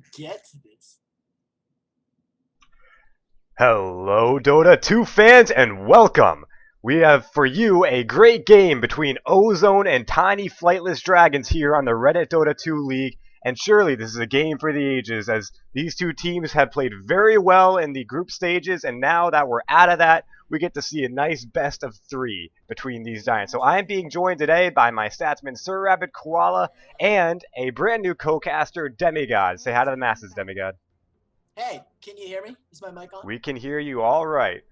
even get to this? Hello, Dota2 fans, and welcome! We have for you a great game between Ozone and tiny flightless dragons here on the Reddit Dota2 League, and surely this is a game for the ages, as these two teams have played very well in the group stages, and now that we're out of that, we get to see a nice best of three between these giants. So I am being joined today by my statsman Sir Rabbit Koala and a brand new co-caster Demigod. Say hi to the masses, Demigod. Hey, can you hear me? Is my mic on? We can hear you all right.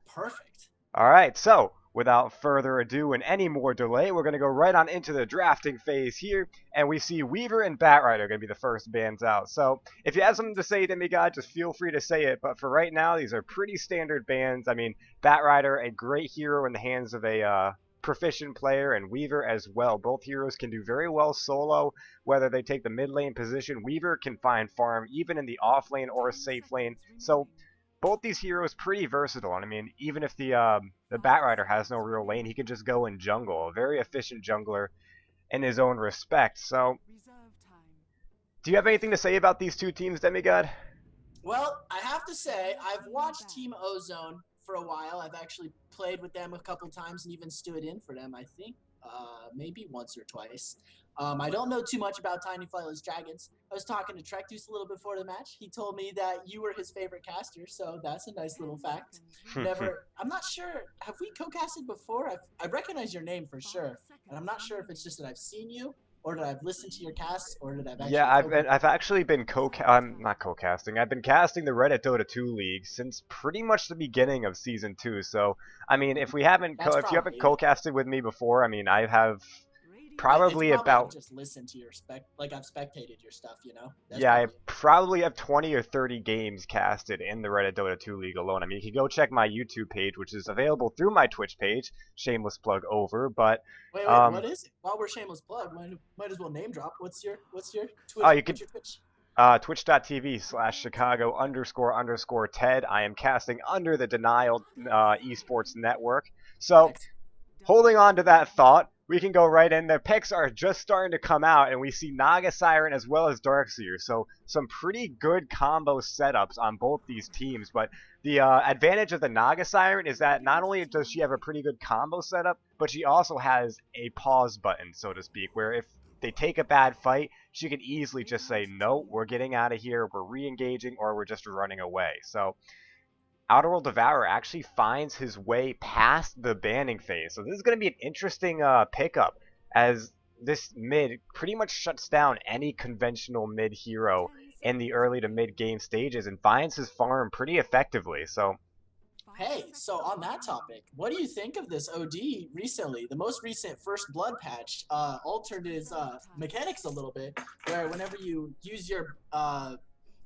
Perfect. All right, so without further ado and any more delay, we're going to go right on into the drafting phase here, and we see Weaver and Batrider going to be the first bands out. So if you have something to say, Demigod, just feel free to say it, but for right now, these are pretty standard bans. I mean, Batrider, a great hero in the hands of a proficient player, and Weaver as well. Both heroes can do very well solo, whether they take the mid lane position. Weaver can find farm even in the off lane or safe lane, so both these heroes pretty versatile. And I mean, even if the Batrider has no real lane, he can just go and jungle. A very efficient jungler in his own respect. So, do you have anything to say about these two teams, Demigod? Well, I have to say, I've watched Team Ozone for a while. I've actually played with them a couple times and even stood in for them, I think, maybe once or twice. I don't know too much about Tiny Flightless Dragons. I was talking to Trektus a little before the match. He told me that you were his favorite caster, so that's a nice little fact. I'm not sure, have we co-casted before? I recognize your name for sure, and I'm not sure if it's just that I've seen you, or that I've listened to your casts, or that I've Yeah, actually I've actually been I'm not co-casting. I've been casting the Reddit Dota 2 League since pretty much the beginning of season 2. So, I mean, That's if you haven't probably it. co-casted with me before, I mean, I have It's probably probably I've about just listened to your like I've spectated your stuff, you know? That's yeah, I probably it. probably have 20 or 30 games casted in the Reddit Dota 2 League alone. I mean, you can go check my YouTube page, which is available through my Twitch page. Shameless plug over, but Wait, what is it? While we're shameless plug, might as well name drop. What's your oh, Twitch? you What's could your Twitch? twitch.tv/Chicago__Ted. I am casting under the Denial Esports Network. So, Excellent. holding on to that thought, we can go right in. The picks are just starting to come out, and we see Naga Siren as well as Darkseer. So some pretty good combo setups on both these teams. But the advantage of the Naga Siren is that not only does she have a pretty good combo setup, but she also has a pause button, so to speak, where if they take a bad fight, she can easily just say, no, we're getting out of here, we're re-engaging, or we're just running away. So Outer World Devourer actually finds his way past the banning phase. So this is going to be an interesting pickup, as this mid pretty much shuts down any conventional mid hero in the early to mid game stages and finds his farm pretty effectively. So Hey, so on that topic, what do you think of this OD recently? The most recent First Blood patch altered his mechanics a little bit, where whenever you use your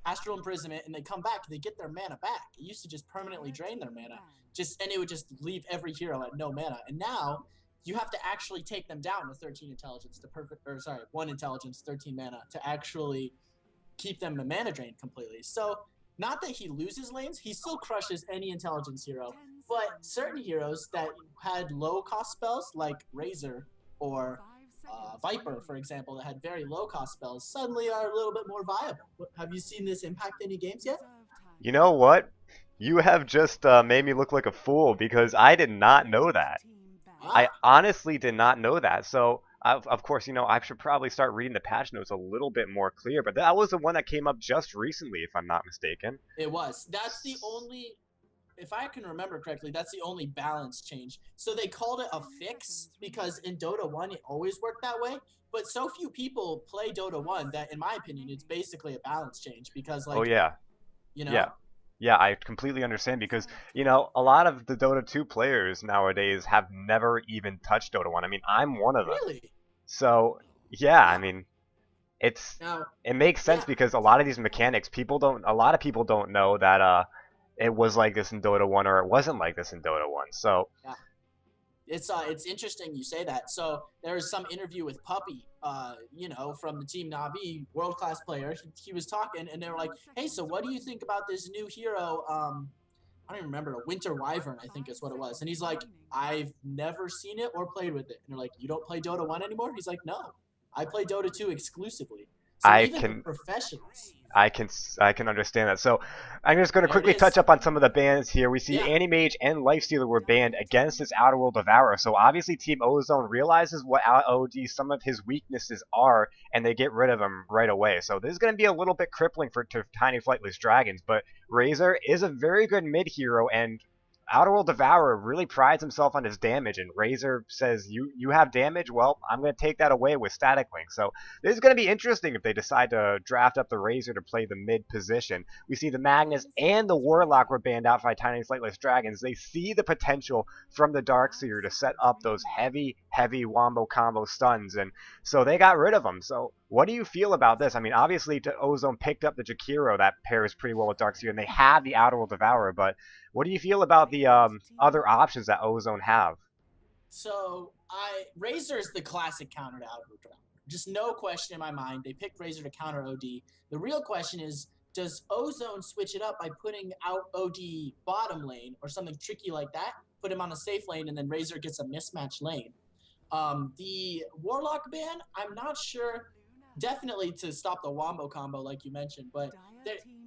Astral Imprisonment and they come back, they get their mana back. It used to just permanently drain their mana, and it would just leave every hero at no mana. And now you have to actually take them down to 13 intelligence to 1 intelligence, 13 mana to actually keep them mana drained completely. So not that he loses lanes, he still crushes any intelligence hero. But certain heroes that had low cost spells like Razor or Viper, for example, that had very low cost spells, suddenly are a little bit more viable. Have you seen this impact any games yet? you know what? You have just made me look like a fool because I did not know that. I Ah, honestly did not know that. So, of course, I should probably start reading the patch notes a little bit more clear. But that was the one that came up just recently, if I'm not mistaken. it was. That's the only, if I can remember correctly, that's the only balance change. So they called it a fix because in Dota 1 it always worked that way. But so few people play Dota 1 that, in my opinion, it's basically a balance change because, Oh like, yeah, you yeah, know, yeah. I completely understand because a lot of the Dota 2 players nowadays have never even touched Dota 1. I mean, I'm one of them. really. So yeah, I Wow. mean, it's Now, it makes sense yeah, because a lot of these mechanics, a lot of people don't know that it was like this in Dota 1 or it wasn't like this in Dota 1. So yeah. It's interesting you say that. So there was some interview with Puppy, from the team Navi, world class player. He was talking, and they were like, "Hey, so what do you think about this new hero? I don't even remember, a Winter Wyvern, I think is what it was." And he's like, "I've never seen it or played with it." And they're like, "You don't play Dota 1 anymore?" He's like, "No, I play Dota 2 exclusively." So I even the can professionals I can understand that. So I'm just going to There it quickly touch is. up on some of the bans here. We see Yeah. Animage and Lifestealer were banned against this Outer World Devourer. So obviously Team Ozone realizes what OD some of his weaknesses are, and they get rid of him right away. So this is going to be a little bit crippling for Tiny Flightless Dragons. But Razor is a very good mid hero, and Outer World Devourer really prides himself on his damage, and Razor says, you have damage? Well, I'm going to take that away with Static Link. So this is going to be interesting if they decide to draft up the Razor to play the mid position. We see the Magnus and the Warlock were banned out by Tiny Flightless Dragons. They see the potential from the Darkseer to set up those heavy wombo combo stuns, and so they got rid of them. So what do you feel about this? I mean, obviously Ozone picked up the Jakiro that pairs pretty well with Darkseer, and they have the Outer World Devourer, but what do you feel about the other options that Ozone have? So Razor is the classic counter to Outer. Just no question in my mind. They picked Razor to counter OD. The real question is, does Ozone switch it up by putting out OD bottom lane or something tricky like that? Put him on a safe lane, and then Razor gets a mismatch lane. The Warlock ban, I'm not sure. Definitely to stop the Wombo combo, like you mentioned, but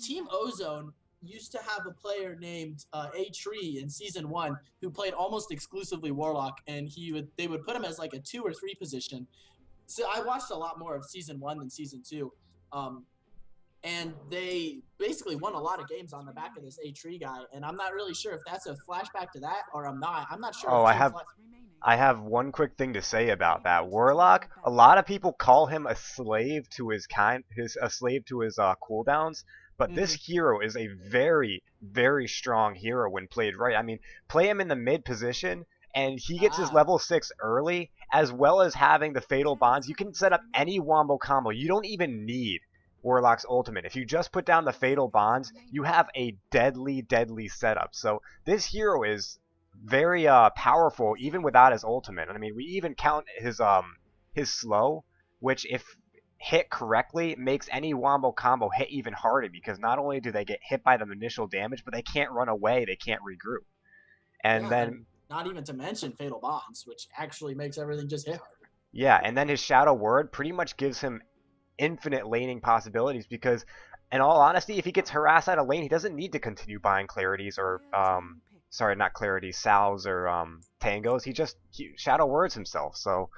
Team Ozone used to have a player named A Tree in season 1 who played almost exclusively Warlock, and they would put him as like a 2 or 3 position. So I watched a lot more of season 1 than season 2. And they basically won a lot of games on the back of this A Tree guy, and I'm not really sure if that's a flashback to that or I'm not. I'm not sure Oh, if Team Flash. I have one quick thing to say about that. Warlock, a lot of people call him a slave to his a slave to his cooldowns, but this Mm-hmm. hero is a very strong hero when played right. I mean, play him in the mid position and he gets his Ah, level 6 early, as well as having the fatal bonds. You can set up any wombo combo. You don't even need Warlock's ultimate. If you just put down the fatal bonds, you have a deadly setup. So this hero is very powerful even without his ultimate. I mean, we even count his slow, which if hit correctly makes any wombo combo hit even harder, because not only do they get hit by the initial damage, but they can't run away, they can't regroup. And yeah, and then not even to mention Fatal Bonds, which actually makes everything just hit harder. yeah, and then his Shadow Word pretty much gives him infinite laning possibilities, because in all honesty, if he gets harassed out of lane, he doesn't need to continue buying clarities or sorry, not clarities, salves or tangos. He shadow words himself. So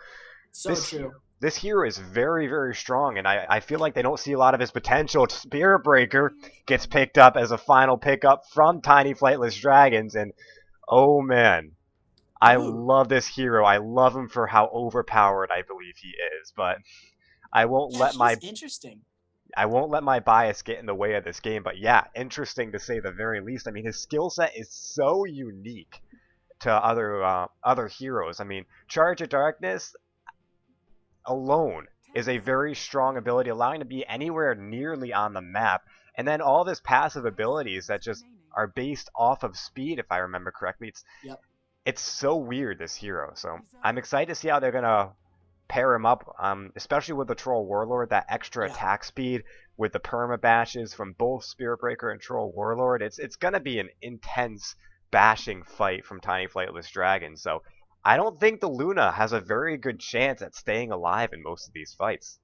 So this true. this hero is very strong, and I feel like they don't see a lot of his potential. Spirit Breaker gets picked up as a final pickup from Tiny Flightless Dragons, and oh man, I Ooh, love this hero. I love him for how overpowered I believe he is, but I won't yeah, let he's my interesting. bias get in the way of this game. But yeah, interesting to say the very least. I mean, his skill set is so unique to other heroes. I mean, Charge of Darkness alone is a very strong ability, allowing to be anywhere nearly on the map. And then all of his passive abilities that just are based off of speed, if I remember correctly. Yep. It's so weird, this hero. So I'm excited to see how they're gonna pair him up, especially with the Troll Warlord, that extra Yeah. attack speed with the perma bashes from both Spirit Breaker and Troll Warlord. It's gonna be an intense bashing fight from Tiny Flightless Dragon. So I don't think the Luna has a very good chance at staying alive in most of these fights.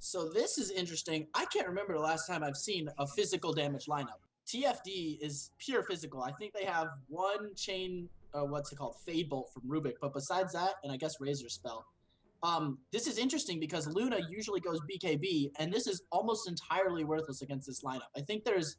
So this is interesting. I can't remember the last time I've seen a physical damage lineup. TFD is pure physical. I think they have one chain, what's it called, Fade Bolt from Rubik. But besides that, and I guess Razor Spell. This is interesting because Luna usually goes BKB, and this is almost entirely worthless against this lineup. I think there's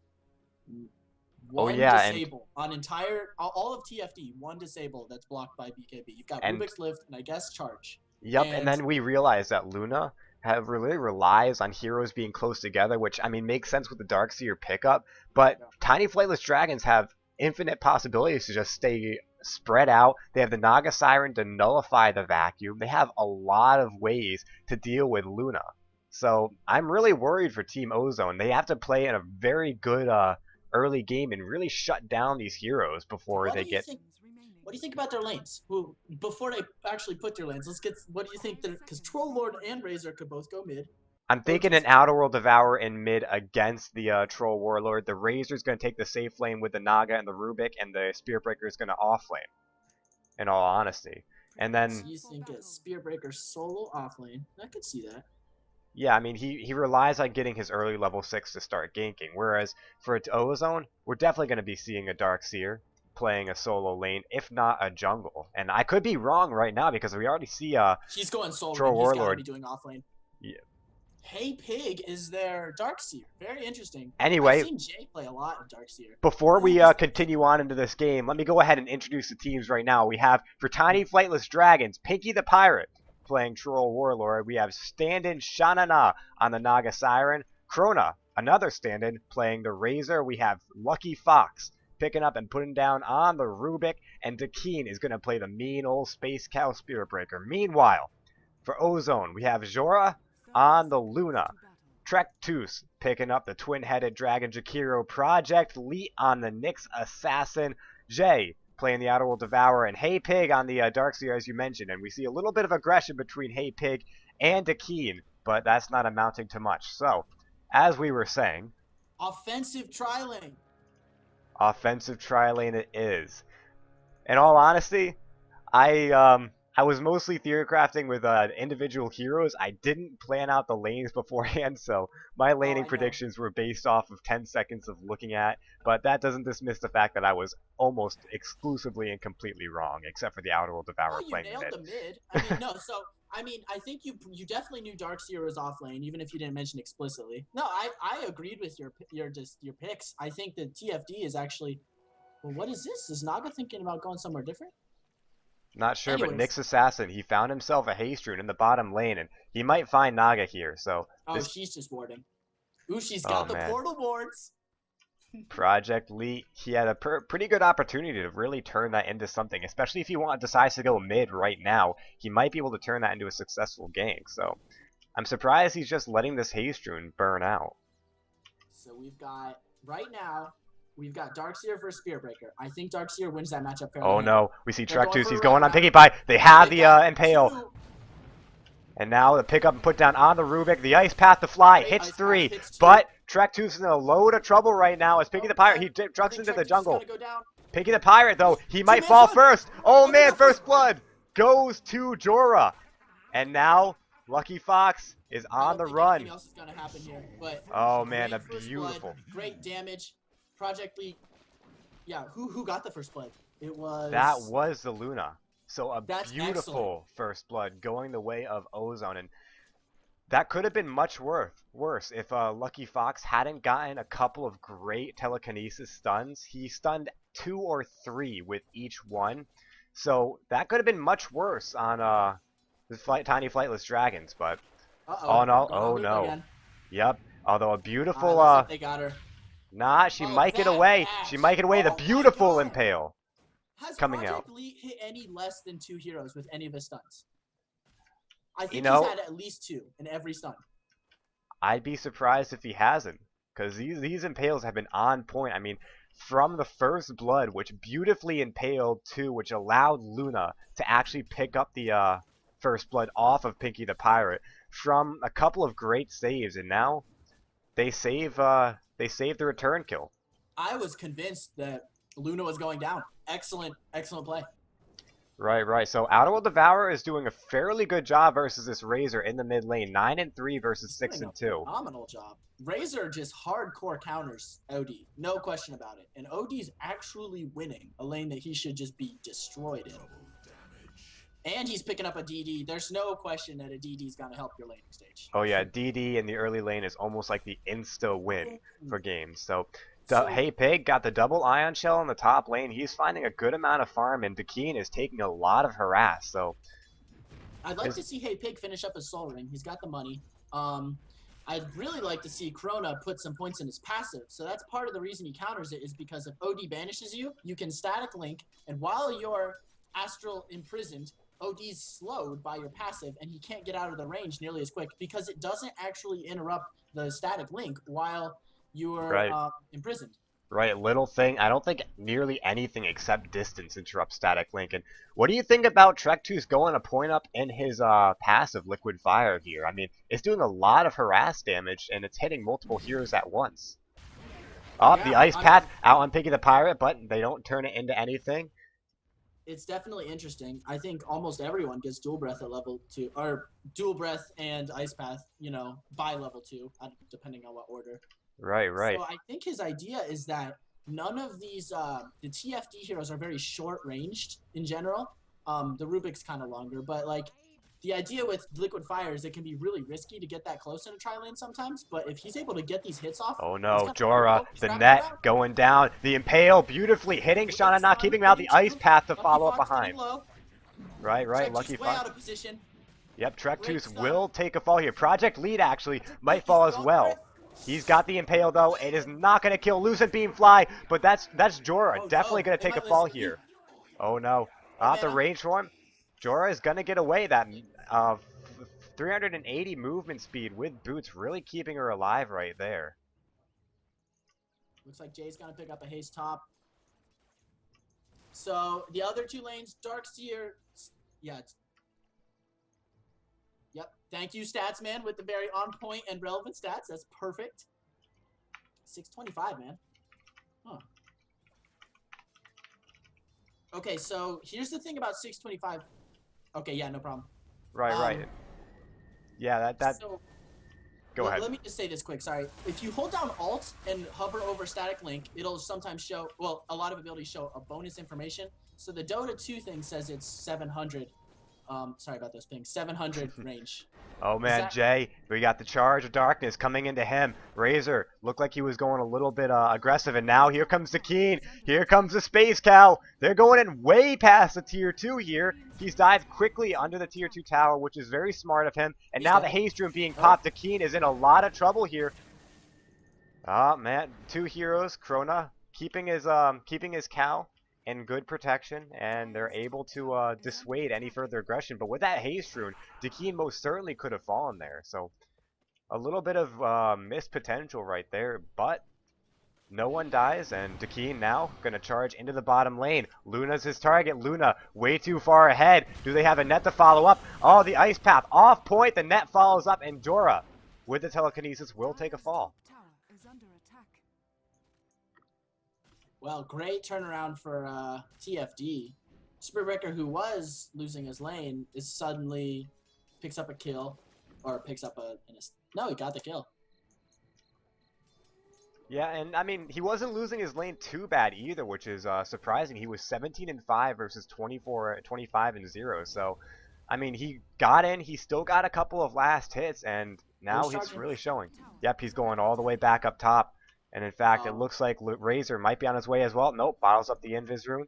Oh one yeah, and disable on entire all of TFD, one disable that's blocked by BKB. You've got and Rubik's Lift and I guess Charge. yep, and And then we realize that Luna have really relies on heroes being close together, which I mean makes sense with the Darkseer pickup. But yeah, Tiny Flightless Dragons have infinite possibilities to just stay spread out. They have the Naga Siren to nullify the vacuum. They have a lot of ways to deal with Luna. So I'm really worried for Team Ozone. They have to play in a very good early game and really shut down these heroes before what they do you get. think? What do you think about their lanes? Well, before they actually put their lanes, let's get. What do you think? Because Troll Lord and Razor could both go mid, I'm or thinking an just Outer World Devourer in mid against the Troll Warlord. The Razor's going to take the safe lane with the Naga and the Rubik, and the Spear Breaker is going to off lane, in all honesty. And so then, you think a Spear Breaker solo off lane? I could see that. Yeah, I mean, he relies on getting his early level 6 to start ganking, whereas for its Ozone, we're definitely going to be seeing a Darkseer playing a solo lane, if not a jungle. And I could be wrong right now because we already see He's going soul ring. Troll He's got to Warlord. be doing off lane. Yeah. Hey Pig is their Darkseer. Very interesting. I've Anyway, seen Jay play a lot of Darkseer. before Who we is continue on into this game, let me go ahead and introduce the teams right now. We have for Tiny Flightless Dragons, Pinky the Pirate playing Troll Warlord. We have stand-in Shanana on the Naga Siren. Krona, another stand-in, playing the Razor. We have Lucky Fox picking up and putting down on the Rubik. And Dakeen is going to play the mean old Space Cow Spirit Breaker. Meanwhile, for Ozone, we have Jora on the Luna. Trektus picking up the twin-headed Dragon Jakiro Project. Lee on the Nyx Assassin. Jay playing the Outerworld Devourer. And Hey Pig on the Darkseer, as you mentioned. And we see a little bit of aggression between Hey Pig and Dakeen, but that's not amounting to much. So, as we were saying, offensive tri-lane. Offensive tri-lane it is. In all honesty, I was mostly theorycrafting with individual heroes. I didn't plan out the lanes beforehand, so my laning predictions were based off of 10 seconds of looking at, but that doesn't dismiss the fact that I was almost exclusively and completely wrong, except for the Outerworld Devourer playing nailed the mid. I mean, no, so, I mean, I think you definitely knew Darkseer was off lane, even if you didn't mention explicitly. No, I agreed with your picks. I think that TFD is actually, well, what is this? Is Naga thinking about going somewhere different? Not sure, but Nyx Assassin, he found himself a haste rune in the bottom lane, and he might find Naga here, so... Oh, she's just warding. Ooh, she's got the portal wards! Project Lee, he had a pretty good opportunity to really turn that into something, especially if he decides to go mid right now. He might be able to turn that into a successful gank, so... I'm surprised he's just letting this haste rune burn out. So we've got, right now... We've got Darkseer versus Spirit Breaker. I think Darkseer wins that matchup fairly. Oh no, we see Trektus. He's going going on Piggy Pie. They have the Impale. And now the pick up and put down on the Rubik. The Ice Path to fly. Hits 3. But Trektus is in a load of trouble right now as Piggy the Pirate. He drugs into the jungle. Piggy the Pirate, though, he might fall first. Oh man, first blood goes to Jora. And now Lucky Fox is on the run. Nothing else is going to happen here. But oh man, a beautiful. Great damage. Project Lee, yeah, who got the first blood? That was the Luna. So a beautiful excellent. first blood going the way of Ozone, and that could have been much worse if Lucky Fox hadn't gotten a couple of great telekinesis stuns. He stunned 2 or 3 with each one, so that could have been much worse on the Tiny Flightless Dragons. But oh no, again. Yep. Although a beautiful they got her. Nah, she might get away. She might get away. The beautiful Impale coming out. Has Project Lee hit any less than 2 heroes with any of his stuns? I think he's had at least 2 in every stun. I'd be surprised if he hasn't, because these Impales have been on point. I mean, from the first blood, which beautifully impaled 2, which allowed Luna to actually pick up the first blood off of Pinky the Pirate, from a couple of great saves, and now they save the return kill. I was convinced that Luna was going down. Excellent play. Right. So Outerworld Devourer is doing a fairly good job versus this Razor in the mid lane. 9-3 versus 6-2. Phenomenal job. Razor just hardcore counters OD. No question about it. And OD's actually winning a lane that he should just be destroyed in. And he's picking up a DD. There's no question that a DD is going to help your laning stage. Oh yeah, DD in the early lane is almost like the insta win for games. So Hey Pig got the double Ion Shell in the top lane. He's finding a good amount of farm, and Dakeen is taking a lot of harass. So I'd like to see Hey Pig finish up his Soul Ring. He's got the money. I'd really like to see Krona put some points in his passive. So that's part of the reason he counters it, is because if OD banishes you, you can static link, and while you're Astral imprisoned, OD's slowed by your passive, and he can't get out of the range nearly as quick because it doesn't actually interrupt the static link while you're imprisoned. Right, little thing. I don't think nearly anything except distance interrupts static link. And what do you think about Trektus going a point up in his passive Liquid Fire here? I mean, it's doing a lot of harass damage, and it's hitting multiple heroes at once. The Ice Path out on Piggy the Pirate, but they don't turn it into anything. It's definitely interesting. I think almost everyone gets dual breath at level 2, or dual breath and ice path, by level 2, depending on what order. Right, So right. I think his idea is that none of these the TFD heroes are very short ranged in general. The Rubik's kind of longer, but like the idea with liquid fire is it can be really risky to get that close in a tri lane sometimes. But if he's able to get these hits off, Oh he's no, got the Jorah, combo. He's the wrapping net around. going down. The Impale beautifully hitting Great Shanana, stun, keeping him out hitting the ice two. path to Lucky follow up Fox getting behind. low. Right, right, Trek Lucky two's way Fox. out of position. Yep, Trek Great 2's stun. will take a fall here. Project Lead actually might He's fall as going for it. well. He's got the Impale though. It is not going to kill Lucent Beam Fly, but that's Jorah. Oh Definitely no, going to they take a might fall listen to me. here. Oh no. No The mana. range for him. Jorah is going to get away. That 380 movement speed with boots really keeping her alive right there. Looks like Jay's gonna pick up a haste top. So the other two lanes, Darkseer, yeah. Yep. Thank you, Stats Man, with the very on point and relevant stats. That's perfect. 625, man. Huh. Okay, so here's the thing about 625. Okay, yeah, no problem. Right, right. Yeah, that. So, Go ahead. Let me just say this quick, sorry. If you hold down Alt and hover over Static Link, it'll sometimes show, well, a lot of abilities show a bonus information. So the Dota 2 thing says it's 700. Sorry about those pings. 700 range. Oh man, Jay, we got the Charge of Darkness coming into him. Razor looked like he was going a little bit aggressive, and now here comes the Keen. Here comes the Space Cow. They're going in way past the tier 2 here. He's dived quickly under the tier 2 tower, which is very smart of him. And now the Haste Room being popped. The Keen is in a lot of trouble here. Oh man, 2 heroes, Krona keeping his cow in good protection, and they're able to dissuade any further aggression. But with that haste rune, Dakeen most certainly could have fallen there. So a little bit of missed potential right there, but no one dies, and Dakeen now going to charge into the bottom lane. Luna's his target. Luna way too far ahead. Do they have a net to follow up? Oh, the ice path off point. The net follows up, and Jorah with the telekinesis will take a fall. Well, great turnaround for TFD. Spiritbreaker, who was losing his lane, is suddenly picks up a kill, or picks up no, he got the kill. Yeah, and I mean, he wasn't losing his lane too bad either, which is surprising. He was 17-5 versus 25-0. So, I mean, he got in. He still got a couple of last hits, and now he's really showing. Yep, he's going all the way back up top. And in fact, it looks like Razor might be on his way as well. Nope, bottles up the invis rune.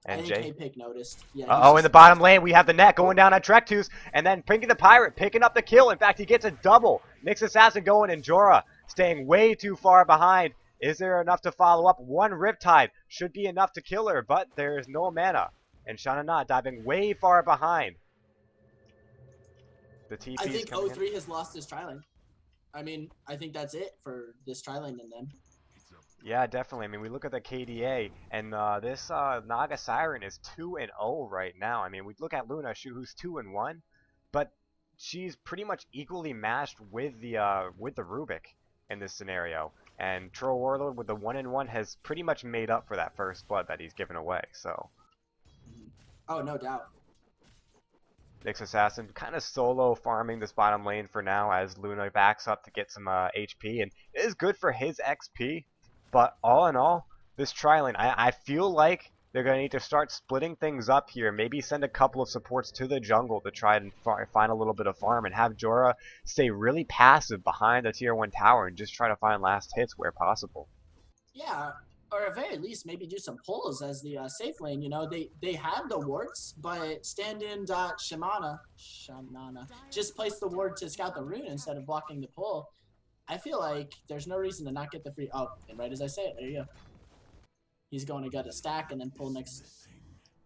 And I think K-Pick noticed. Yeah, in the bottom lane, we have the net going down on Trek2's, and then Pinky the Pirate picking up the kill. In fact, he gets a double. Nyx Assassin going, and Jorah staying way too far behind. Is there enough to follow up? One Riptide should be enough to kill her, but there's no mana. And Shanana diving way far behind. The TP's I think coming 03 has lost his tri-lane. I mean, I think that's it for this tri-lane and then. Yeah, definitely. I mean, we look at the KDA, and this Naga Siren is 2-0 right now. I mean, we look at Luna, who's 2-1, but she's pretty much equally matched with the Rubik in this scenario. And Troll Warlord with the 1-1 has pretty much made up for that first blood that he's given away. So. Oh, no doubt. Nyx Assassin kind of solo farming this bottom lane for now as Luna backs up to get some HP, and it is good for his XP. But all in all, this tri-lane, I feel like they're going to need to start splitting things up here. Maybe send a couple of supports to the jungle to try and find a little bit of farm, and have Jorah stay really passive behind the tier 1 tower and just try to find last hits where possible. Yeah. Or at very least, maybe do some pulls as the safe lane. You know, they had the wards, but stand-in Shanana just placed the ward to scout the rune instead of blocking the pull. I feel like there's no reason to not get the free. Oh, and right as I say it, there you go. He's going to get a stack and then pull next.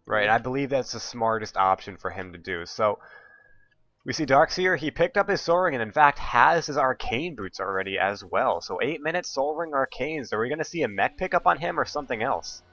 Right, I believe that's the smartest option for him to do. So we see Darkseer, he picked up his Soul Ring and in fact has his Arcane Boots already as well. So 8 minutes Soul Ring Arcanes. Are we going to see a mech pickup on him or something else?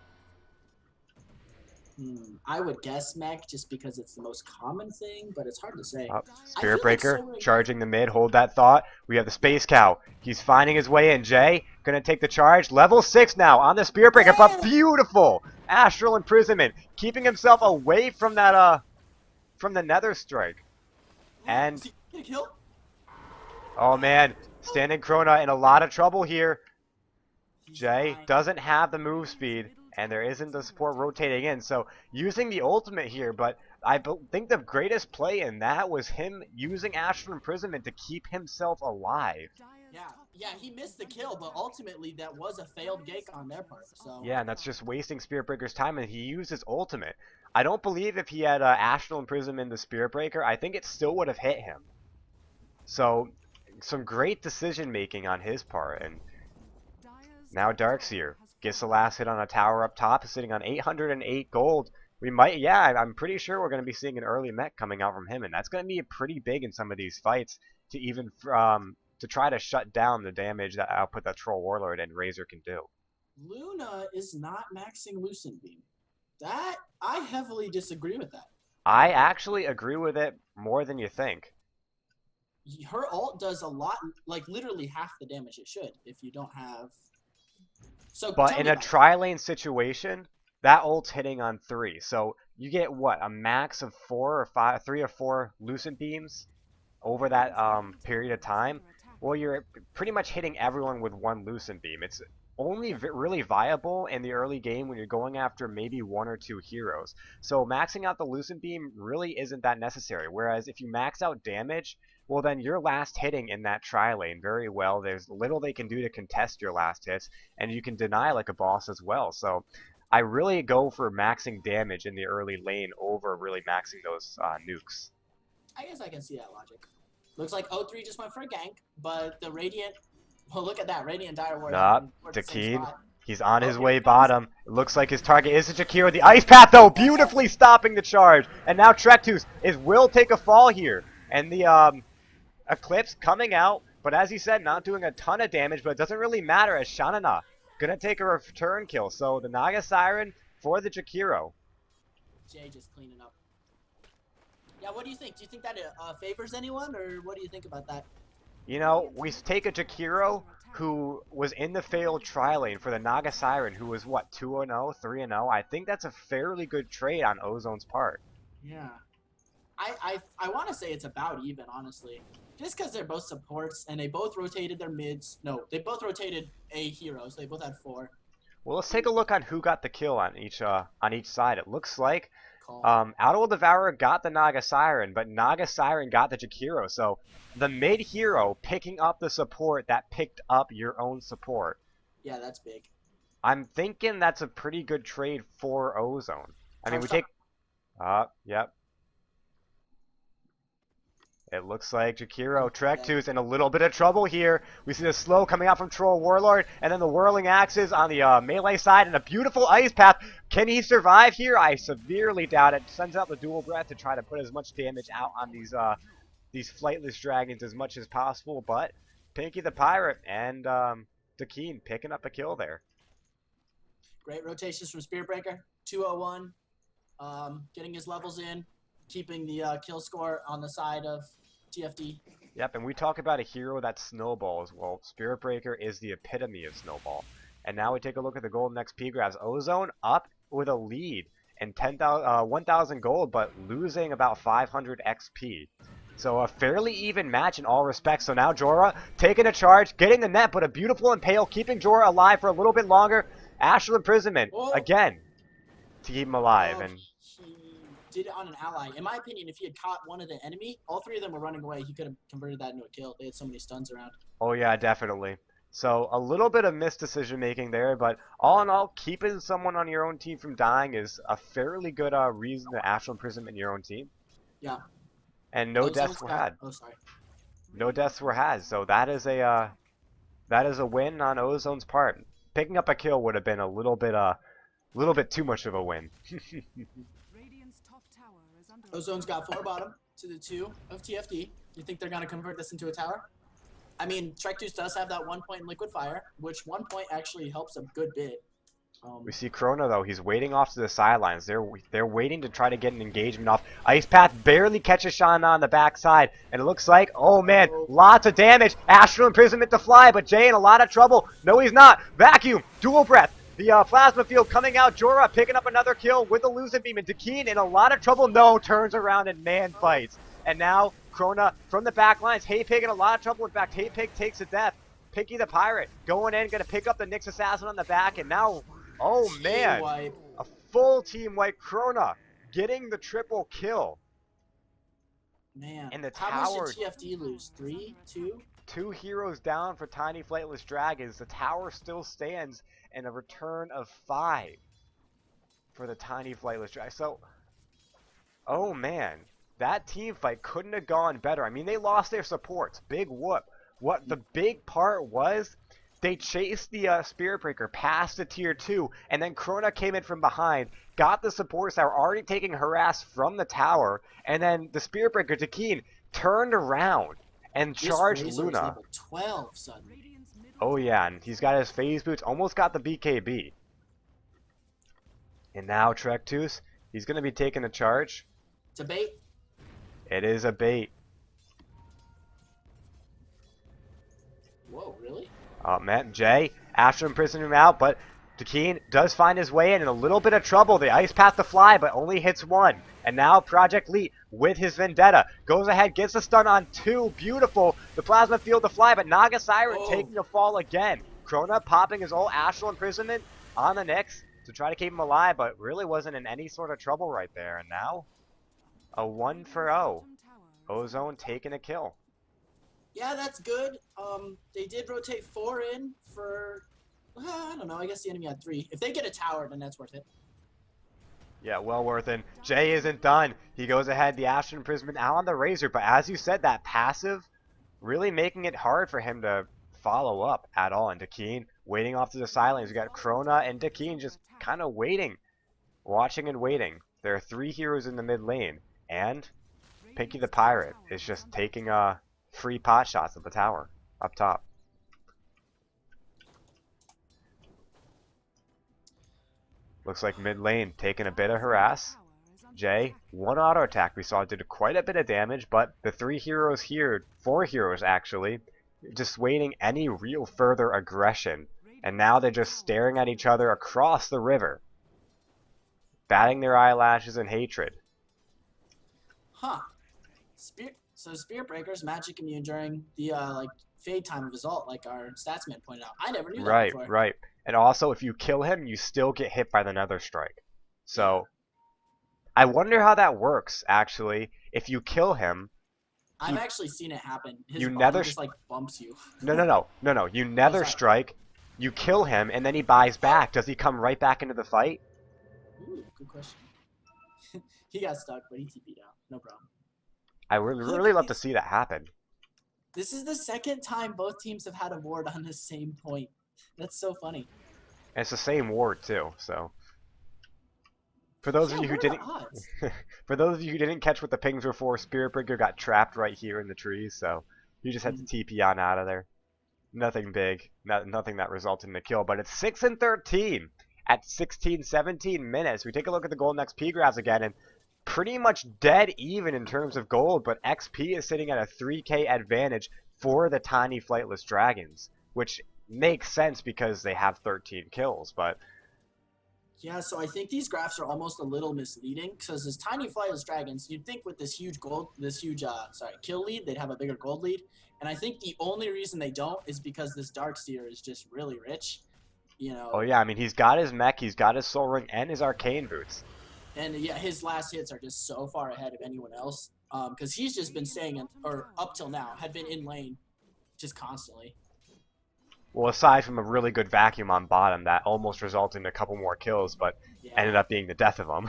I would guess mech just because it's the most common thing, but it's hard to say. Spirit Breaker charging the mid. Hold that thought. We have the Space Cow. He's finding his way in. Jay going to take the charge. Level 6 now on the Spirit Breaker, but beautiful Astral Imprisonment, keeping himself away from that from the Nether Strike. And Is he gonna kill? oh man, Standing Krona in a lot of trouble here. He's Jay dying. doesn't have the move speed, and there isn't the support rotating in, so using the ultimate here, but I think the greatest play in that was him using Astral Imprisonment to keep himself alive. Yeah, he missed the kill, but ultimately that was a failed gank on their part. So Yeah, and that's just wasting Spirit Breaker's time, and he used his ultimate. I don't believe if he had Astral Imprisonment in the Spirit Breaker, I think it still would have hit him. So, some great decision making on his part, and now Darkseer gets the last hit on a tower up top, sitting on 808 gold. We might, yeah, I'm pretty sure we're going to be seeing an early mech coming out from him, and that's going to be pretty big in some of these fights to even to try to shut down the damage that output that Troll Warlord and Razor can do. Luna is not maxing Lucent Beam. That I heavily disagree with that. I actually agree with it more than you think. Her ult does a lot, like literally half the damage it should if you don't have. So, but in a tri-lane situation, that ult's hitting on 3, so you get what, a max of 4 or 5, 3 or 4 Lucent Beams over that period of time. Well, you're pretty much hitting everyone with 1 Lucent Beam. It's only really viable in the early game when you're going after maybe 1 or 2 heroes. So maxing out the Lucent Beam really isn't that necessary. Whereas if you max out damage, well then you're last hitting in that tri-lane very well. There's little they can do to contest your last hits, and you can deny like a boss as well. So I really go for maxing damage in the early lane over really maxing those nukes. I guess I can see that logic. Looks like O3 just went for a gank, but the Radiant. Well, look at that. Radiant Dire Ward. Nope. Dakeen, he's on his way bottom. It looks like his target is the Jakiro. The Ice Path, though, beautifully stopping the charge. And now Trektus will take a fall here. And the Eclipse coming out. But as he said, not doing a ton of damage, but it doesn't really matter as Shanana gonna take a return kill. So the Naga Siren for the Jakiro. Jay just cleaning up. Yeah, what do you think? Do you think that it favors anyone, or what do you think about that? You know, we take a Jakiro who was in the failed tri-lane for the Naga Siren, who was, what, 2-0, 3-0? I think that's a fairly good trade on Ozone's part. Yeah. I want to say it's about even, honestly. Just because they're both supports, and they both rotated their mids. No, they both rotated A heroes. They both had 4. Well, let's take a look on who got the kill on each side. It looks like Outer Devourer got the Naga Siren, but Naga Siren got the Jakiro. So the mid hero picking up the support that picked up your own support. Yeah, that's big. I'm thinking that's a pretty good trade for Ozone. I mean, we take... Yep. It looks like Jakiro, Trektus in a little bit of trouble here. We see the slow coming out from Troll Warlord, and then the whirling axes on the melee side, and a beautiful ice path. Can he survive here? I severely doubt it. Sends out the dual breath to try to put as much damage out on these flightless dragons as much as possible, but Pinky the Pirate and Dakeen picking up a kill there. Great rotations from Spirit Breaker. 201, getting his levels in, keeping the kill score on the side of TFD. Yep, and we talk about a hero that snowballs. Well, Spirit Breaker is the epitome of snowball. And now we take a look at the golden XP grabs. Ozone up with a lead and 1,000 gold, but losing about 500 XP. So a fairly even match in all respects. So now Jorah taking a charge, getting the net, but a beautiful impale, keeping Jorah alive for a little bit longer. Astral Imprisonment, again, to keep him alive. And he did it on an ally. In my opinion, if he had caught one of the enemy, all 3 of them were running away. He could have converted that into a kill. They had so many stuns around. Oh yeah, definitely. So a little bit of missed decision making there, but all in all, keeping someone on your own team from dying is a fairly good reason to Astral Imprisonment in your own team. Yeah. And no deaths were had. Oh, sorry. No deaths were had. So that is a win on Ozone's part. Picking up a kill would have been a little bit too much of a win. Ozone's got 4 bottom to the 2 of TFD. You think they're gonna convert this into a tower? I mean, Trektus does have that 1 point in Liquid Fire, which 1 point actually helps a good bit. We see Krona though, he's waiting off to the sidelines. They're waiting to try to get an engagement off. Ice Path barely catches Shana on the backside, and it looks like, oh man, lots of damage. Astral Imprisonment to fly, but Jay in a lot of trouble. No, he's not. Vacuum, dual breath, The plasma field coming out. Jorah picking up another kill with the losing beam. And Dakeen in a lot of trouble. No, turns around and man fights. And now Krona from the back lines. Haypig in a lot of trouble. In fact, Haypig takes a death. Pinky the Pirate going in, going to pick up the Nyx Assassin on the back. And now, oh man, a full team wipe. Krona getting the triple kill. Man, and the how tower, much did TFD lose? 3, 2? 2 heroes down for Tiny Flightless Dragons. The tower still stands, and a return of 5 for the Tiny Flightless Dragons. So, oh man, that team fight couldn't have gone better. I mean, they lost their supports. Big whoop. What the big part was, they chased the Spirit Breaker past the tier 2, and then Krona came in from behind, got the supports that were already taking harass from the tower, and then the Spirit Breaker, Dakeen, turned around and charged Luna. Level 12 suddenly. Oh yeah, and he's got his phase boots, almost got the BKB. And now Trektus, he's going to be taking a charge. It's a bait. It is a bait. Whoa, really? Man, Jay, after imprisoning him out, but Dakeen does find his way in a little bit of trouble. The Ice Path to fly, but only hits 1. And now Project Leet with his Vendetta goes ahead, gets the stun on 2. Beautiful. The Plasma Field to fly, but Naga Siren taking a fall again. Krona popping his old Astral Imprisonment on the Nyx to try to keep him alive, but really wasn't in any sort of trouble right there. And now, a 1-for-0. Ozone taking a kill. Yeah, that's good. They did rotate 4 in for, I don't know, I guess the enemy had 3. If they get a tower, then that's worth it. Yeah, well worth it. Jay isn't done. He goes ahead, the Astral Imprisonment out on the Razor, but as you said, that passive really making it hard for him to follow up at all. And Dakeen waiting off to the sidelines. We got Krona and Dakeen just kind of waiting, watching and waiting. There are 3 heroes in the mid lane, and Pinky the Pirate is just taking free pot shots at the tower up top. Looks like mid lane taking a bit of harass. Jay, 1 auto attack we saw did quite a bit of damage, but the 3 heroes here, 4 heroes actually, dissuading any real further aggression. And now they're just staring at each other across the river, batting their eyelashes in hatred. Huh. So Spirit Breaker's magic immune during the fade time of assault, like our statsman pointed out. I never knew that before. Right. And also, if you kill him, you still get hit by the Nether Strike. So, I wonder how that works, actually. If you kill him... I've actually seen it happen. His you bomb just, bumps you. No. You Nether Strike, you kill him, and then he buys back. Does he come right back into the fight? Ooh, good question. He got stuck, but he TP'd out. No problem. I would really love to see that happen. This is the second time both teams have had a ward on the same point. That's so funny. And it's the same ward too, so. For those of you who didn't catch what the pings were for, Spirit Breaker got trapped right here in the trees, so you just had to TP on out of there. Nothing big, nothing that resulted in a kill, but it's 6-13 at 16-17 minutes. We take a look at the gold and XP graphs again, and pretty much dead even in terms of gold, but XP is sitting at a 3k advantage for the Tiny Flightless Dragons, which makes sense because they have 13 kills, but... Yeah, so I think these graphs are almost a little misleading, because as Tiny Flightless Dragons, you'd think with this huge kill lead, they'd have a bigger gold lead, and I think the only reason they don't is because this Darkseer is just really rich, you know. Oh yeah, I mean, he's got his mech, he's got his soul ring, and his arcane boots. And yeah, his last hits are just so far ahead of anyone else, because he's just been staying, or up till now, had been in lane just constantly. Well, aside from a really good vacuum on bottom that almost resulted in a couple more kills, but ended up being the death of him.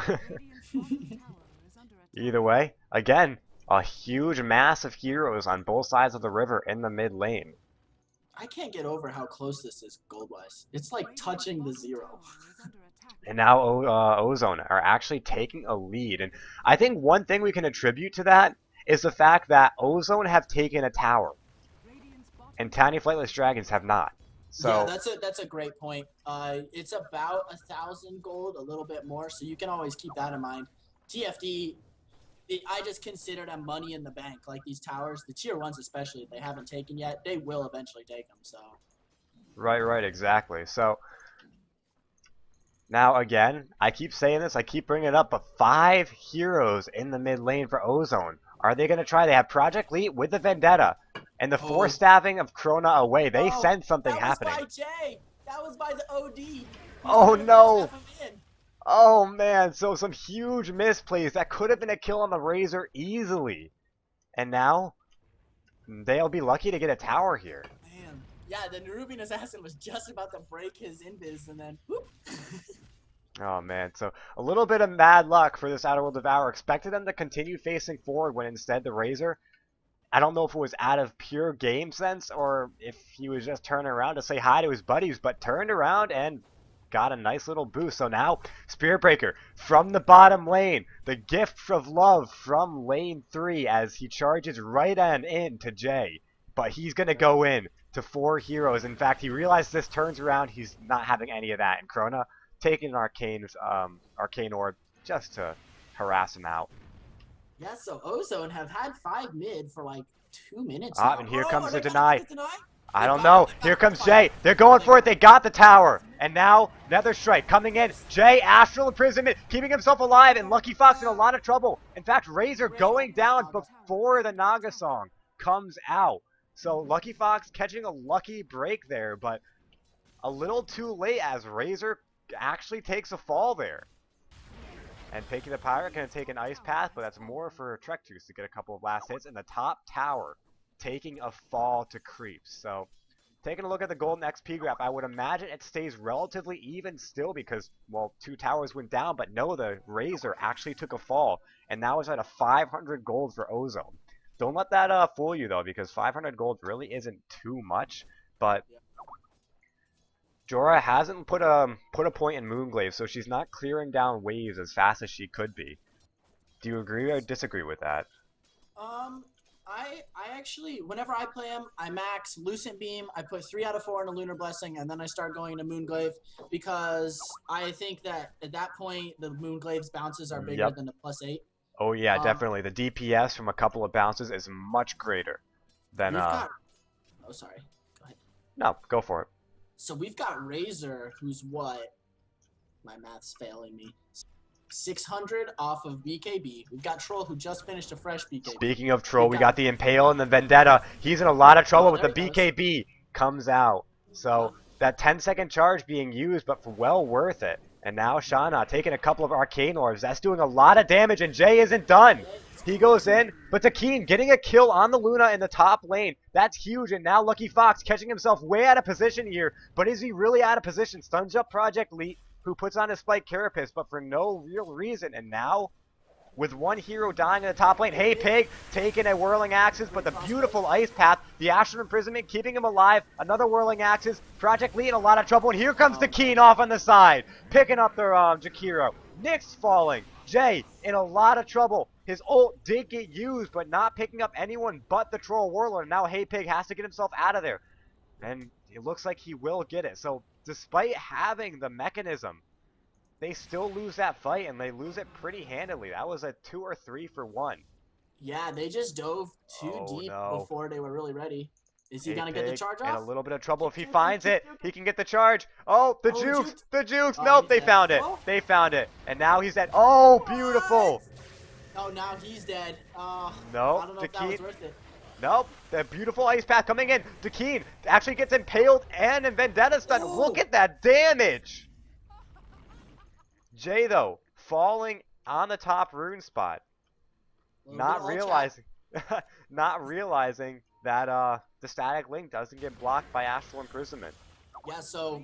Either way, again, a huge mass of heroes on both sides of the river in the mid lane. I can't get over how close this is gold-wise. It's like touching the 0. And now Ozone are actually taking a lead. And I think one thing we can attribute to that is the fact that Ozone have taken a tower. And Tiny Flightless Dragons have not. So yeah, that's a great point. It's about 1,000 gold, a little bit more, so you can always keep that in mind. TFD, I just consider them money in the bank. Like these towers, the tier 1s especially, they haven't taken yet. They will eventually take them. So. Right, exactly. So Now, again, I keep saying this, I keep bringing it up, but 5 heroes in the mid lane for Ozone. Are they going to try? They have Project Lead with the Vendetta, and the Oh, force-staffing of Krona away. They no, sense something that was happening. by Jay. That was by the OD. He's Oh, trying to force no! staff him in. Oh, man, so some huge misplays. That could have been a kill on the Razor easily. And now, they'll be lucky to get a tower here. Man, yeah, the Nerubian Assassin was just about to break his invis, and then whoop. Oh man, so a little bit of mad luck for this Outer World Devourer. Expected them to continue facing forward when instead the Razor, I don't know if it was out of pure game sense or if he was just turning around to say hi to his buddies, but turned around and got a nice little boost. So now, Spirit Breaker from the bottom lane, the gift of love from lane 3 as he charges right on in to Jay. But he's going to go in to 4 heroes. In fact, he realized this turns around, he's not having any of that. And Krona taking an arcane orb just to harass him out. Yeah, so Ozone have had 5 mid for like 2 minutes Ah, now. and here Oh, comes are the they gonna deny. get the deny? I They don't got know. it, they got Here it. comes Fine. Jay. They're going for it. They got the tower. And now, Nether Strike coming in. Jay, Astral Imprisonment, keeping himself alive, and Lucky Fox in a lot of trouble. In fact, Razor going down before the Naga song comes out. So Lucky Fox catching a lucky break there, but a little too late as Razor actually takes a fall there. And Piki the Pirate going to take an Ice Path, but that's more for Trektus to get a couple of last hits. And the top tower taking a fall to Creeps. So taking a look at the golden XP graph, I would imagine it stays relatively even still because, well, 2 towers went down, but no, the Razor actually took a fall, and now it's at a 500 gold for Ozone. Don't let that fool you, though, because 500 gold really isn't too much, but Jorah hasn't put a point in Moonglaive, so she's not clearing down waves as fast as she could be. Do you agree or disagree with that? I actually, whenever I play him, I max Lucent Beam, I put 3 out of 4 in a Lunar Blessing, and then I start going to Moonglaive, because I think that at that point, the Moonglaive's bounces are bigger Yep. than the +8. Oh yeah, definitely. The DPS from a couple of bounces is much greater than We've got, oh sorry, go ahead. No, go for it. So we've got Razor, who's what? My math's failing me. 600 off of BKB. We've got Troll, who just finished a fresh BKB. Speaking of Troll, we got the Impale and the Vendetta. He's in a lot of trouble with the there he BKB. Comes out. So that 10-second charge being used, but for well worth it. And now Shana taking a couple of Arcane Orbs. That's doing a lot of damage, and Jay isn't done. He goes in, but Takeen getting a kill on the Luna in the top lane. That's huge, and now Lucky Fox catching himself way out of position here. But is he really out of position? Stuns up Project Leet, who puts on his Spike Carapace, but for no real reason. And now, with one hero dying in the top lane, Hey Pig taking a Whirling Axis, but the beautiful Ice Path, the Astral Imprisonment keeping him alive, another Whirling Axis, Project Leet in a lot of trouble, and here comes the Keen off on the side, picking up their Jakiro. Nyx falling, Jay in a lot of trouble. His ult did get used, but not picking up anyone but the Troll Warlord, and now Hey Pig has to get himself out of there. And it looks like he will get it. So despite having the mechanism, they still lose that fight, and they lose it pretty handily. That was a 2 or 3 for 1. Yeah, they just dove too deep before they were really ready. Is he gonna get the charge off? In a little bit of trouble. If he finds it, he can get the charge. Oh, the jukes! The jukes! Nope, they found it. They found it. And now he's dead. Oh, beautiful! Oh, now he's dead. No, I don't know if that was worth it. Nope, the beautiful Ice Path coming in. Takeen actually gets impaled and in Vendetta stun. Look at that damage! Jay, though, falling on the top rune spot. Not realizing that the static link doesn't get blocked by Astral Imprisonment. Yeah, so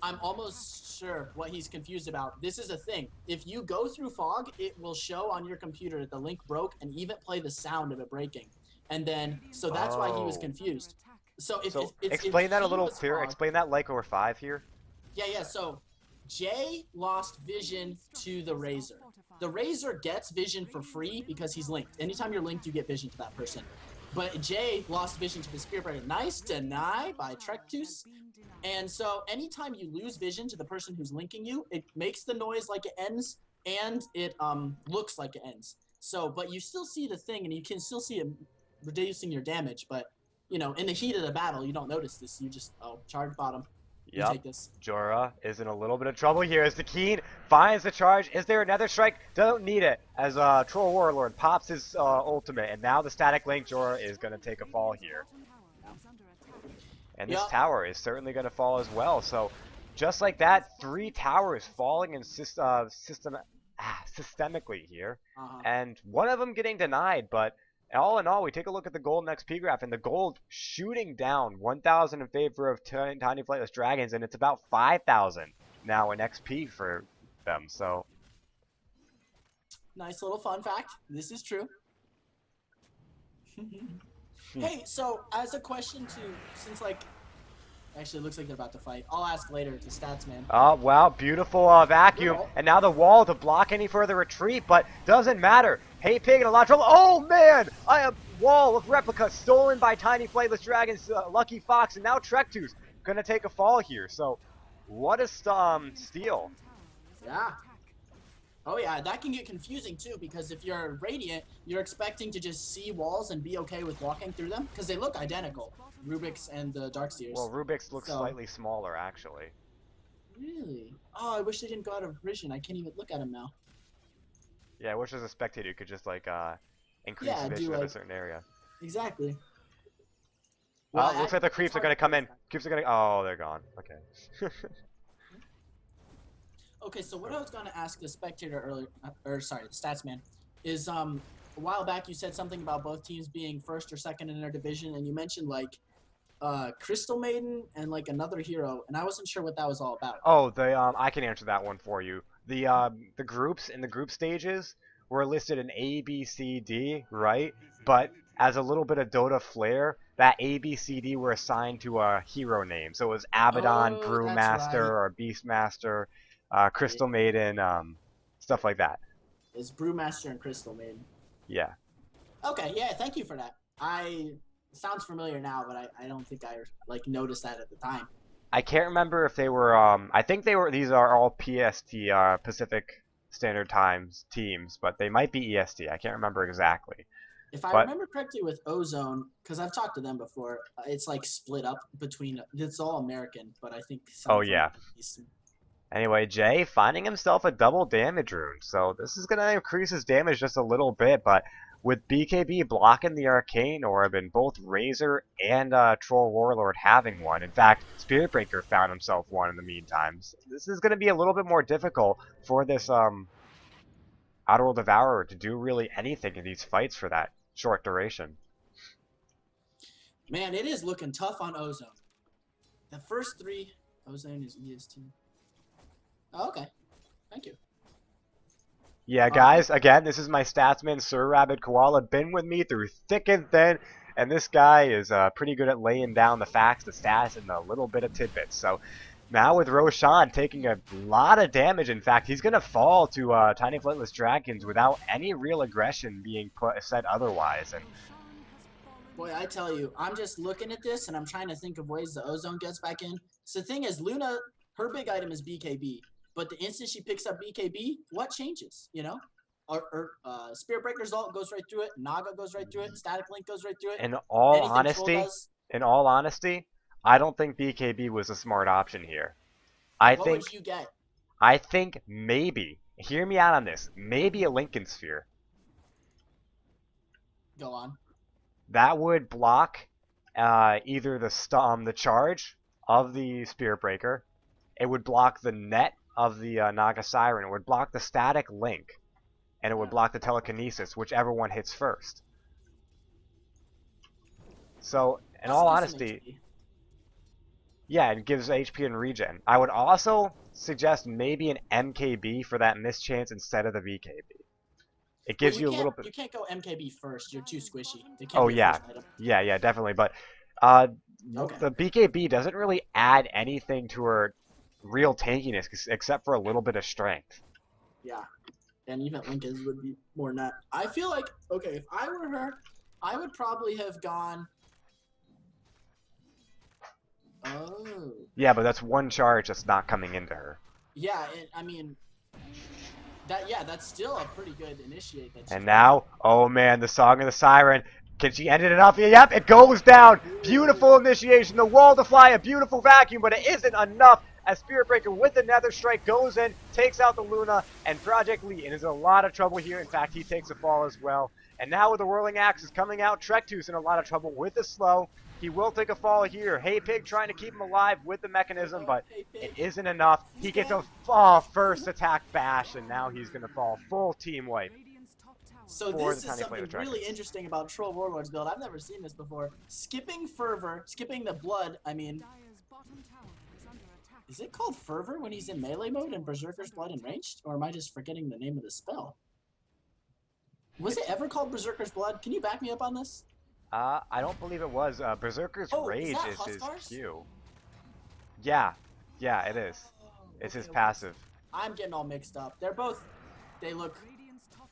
I'm almost sure what he's confused about. This is a thing. If you go through fog, it will show on your computer that the link broke and even play the sound of it breaking. And then, so that's why he was confused. So explain that a little clearer. Explain that like over 5 here. Yeah, so Jay lost vision to the Razor. The Razor gets vision for free because he's linked. Anytime you're linked, you get vision to that person. But Jay lost vision to the Spirit Breaker. Nice deny by Trektus. And so anytime you lose vision to the person who's linking you, it makes the noise like it ends, and it looks like it ends. So, but you still see the thing, and you can still see it reducing your damage. But, you know, in the heat of the battle, you don't notice this. You just, charge bottom. You Yep. take this. Jorah is in a little bit of trouble here as the Keen finds the charge. Is there another strike? Don't need it as Troll Warlord pops his ultimate, and now the static link Jorah is going to take a fall here. And this Yep. tower is certainly going to fall as well. So just like that, 3 towers falling in systemically here. And one of them getting denied, but all in all, we take a look at the gold and XP graph, and the gold shooting down 1,000 in favor of Tiny Flightless Dragons, and it's about 5,000 now in XP for them. So nice little fun fact. This is true. Hey, so as a question to, since like, actually it looks like they're about to fight. I'll ask later to Stats Man. oh, wow, beautiful vacuum. And now the wall to block any further retreat, but doesn't matter. Hey Pig in a lot of trouble. Oh, man! I have wall of replica stolen by Tiny Flightless Dragons, Lucky Fox, and now Trek2's going to take a fall here. So, what a steal. Yeah. Oh yeah, that can get confusing too, because if you're Radiant, you're expecting to just see walls and be okay with walking through them, because they look identical, Rubik's and the Darkseers. Well, Rubik's looks slightly smaller, actually. Really? Oh, I wish they didn't go out of vision. I can't even look at them now. Yeah, I wish as a spectator you could just, like, increase vision in a certain area. Exactly. Well, looks like the creeps are going to come in. Creeps are going to... Oh, they're gone. Okay. Okay, so what I was going to ask the spectator earlier, or sorry, the stats man, is a while back you said something about both teams being first or second in their division, and you mentioned like Crystal Maiden and like another hero, and I wasn't sure what that was all about. Oh, I can answer that one for you. The groups in the group stages were listed in A, B, C, D, right? But as a little bit of Dota flair, that A, B, C, D were assigned to a hero name. So it was Abaddon, Brewmaster, or Beastmaster. Crystal Maiden, stuff like that. It's Brewmaster and Crystal Maiden. Yeah. Okay, yeah, thank you for that. It sounds familiar now, but I don't think I like noticed that at the time. I can't remember if they were, I think they were, these are all PST, Pacific Standard Times teams, but they might be EST. I can't remember exactly. If I remember correctly with Ozone, because I've talked to them before, it's like split up between, it's all American, but I think some oh, yeah. Anyway, Jay finding himself a double damage rune, so this is going to increase his damage just a little bit, but with BKB blocking the Arcane Orb and both Razor and Troll Warlord having one, in fact, Spirit Breaker found himself one in the meantime, so this is going to be a little bit more difficult for this Outer World Devourer to do really anything in these fights for that short duration. Man, it is looking tough on Ozone. The first 3, Ozone is EST. Oh, okay. Thank you. Yeah, guys, again, this is my statsman, Sir Rabbit Koala, been with me through thick and thin, and this guy is pretty good at laying down the facts, the stats, and a little bit of tidbits. So now with Roshan taking a lot of damage, in fact, he's going to fall to Tiny Flightless Dragons without any real aggression being said otherwise. And boy, I tell you, I'm just looking at this, and I'm trying to think of ways the Ozone gets back in. So the thing is, Luna, her big item is BKB. But the instant she picks up BKB, what changes? You know, Spirit Breaker's ult goes right through it. Naga goes right through it. Static Link goes right through it. In all honesty, I don't think BKB was a smart option here. What would you get? I think maybe, hear me out on this, maybe a Lincoln Sphere. Go on. That would block either the charge of the Spirit Breaker. It would block the net of the Naga Siren. It would block the static link, and it would block the telekinesis, whichever one hits first. So, in all honesty, yeah, it gives HP and regen. I would also suggest maybe an MKB for that mischance instead of the VKB. It gives you a little bit. You can't go MKB first. You're too squishy. Oh yeah, yeah, definitely. But the BKB doesn't really add anything to her real tankiness except for a little bit of strength. Yeah, and even Lincoln's would be more than that. I feel like, okay, if I were her, I would probably have gone... Oh. Yeah, but that's one charge that's not coming into her. Yeah, I mean... that's still a pretty good initiate. And now, oh man, the Song of the Siren Can she end it enough? Yep, it goes down. Beautiful initiation. The wall to fly, a beautiful vacuum, but it isn't enough as Spirit Breaker with the Nether Strike goes in, takes out the Luna, and Project Lee is in a lot of trouble here. In fact, he takes a fall as well. And now with the Whirling Axes coming out, Trek2's in a lot of trouble with the slow. He will take a fall here. Hey Pig trying to keep him alive with the mechanism, but it isn't enough. He gets a first attack bash, and now he's going to fall full team wipe. So this is something really interesting about Troll Warlord's build. I've never seen this before. Skipping Fervor, skipping the blood, I mean... Is it called Fervor when he's in melee mode and Berserker's Blood and Ranged? Or am I just forgetting the name of the spell? Was it ever called Berserker's Blood? Can you back me up on this? I don't believe it was. Berserker's Rage is his Q. Yeah, it is. It's his passive. I'm getting all mixed up. They're both... They look...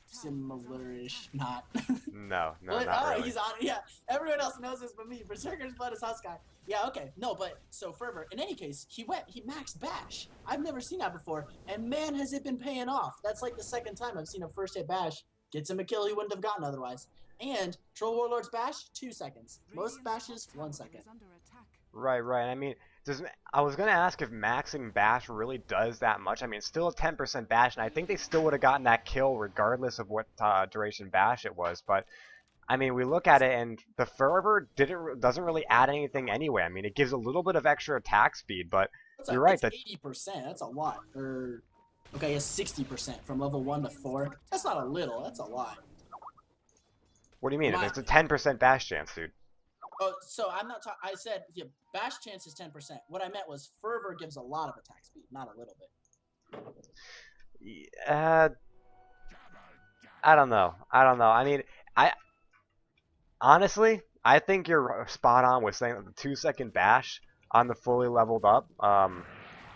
similar-ish, not. No, but, not really. He's on. Yeah, everyone else knows this but me. Berserker's Blood is Husky. Yeah, okay. No, but so Fervor. In any case, he maxed Bash. I've never seen that before, and man, has it been paying off. That's like the second time I've seen a first hit Bash gets him a kill he wouldn't have gotten otherwise. And Troll Warlord's Bash, 2 seconds. Most Bashes, 1 second. Right. I mean, I was gonna ask if maxing Bash really does that much. I mean, it's still a 10% Bash, and I think they still would have gotten that kill regardless of what duration Bash it was. But I mean, we look at it, and the Fervor doesn't really add anything anyway. I mean, it gives a little bit of extra attack speed, but you're right. That's 80%. That's a lot. Okay, it's 60% from level 1 to 4. That's not a little. That's a lot. What do you mean? It's a 10% Bash chance, dude. Oh, so I'm not talking. I said Bash chance is 10%. What I meant was Fervor gives a lot of attack speed, not a little bit. I don't know. I mean, honestly, I think you're spot on with saying that the 2-second Bash on the fully leveled up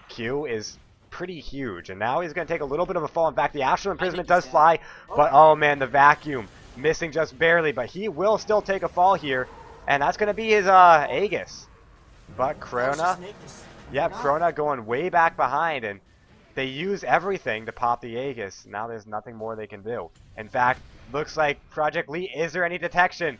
Q is pretty huge. And now he's going to take a little bit of a fall. In fact, the Astral Imprisonment does fly, but oh man, the vacuum missing just barely. But he will still take a fall here. And that's going to be his Aegis. But Krona, Krona going way back behind, and they use everything to pop the Aegis. Now there's nothing more they can do. In fact, looks like Project Lee, is there any detection?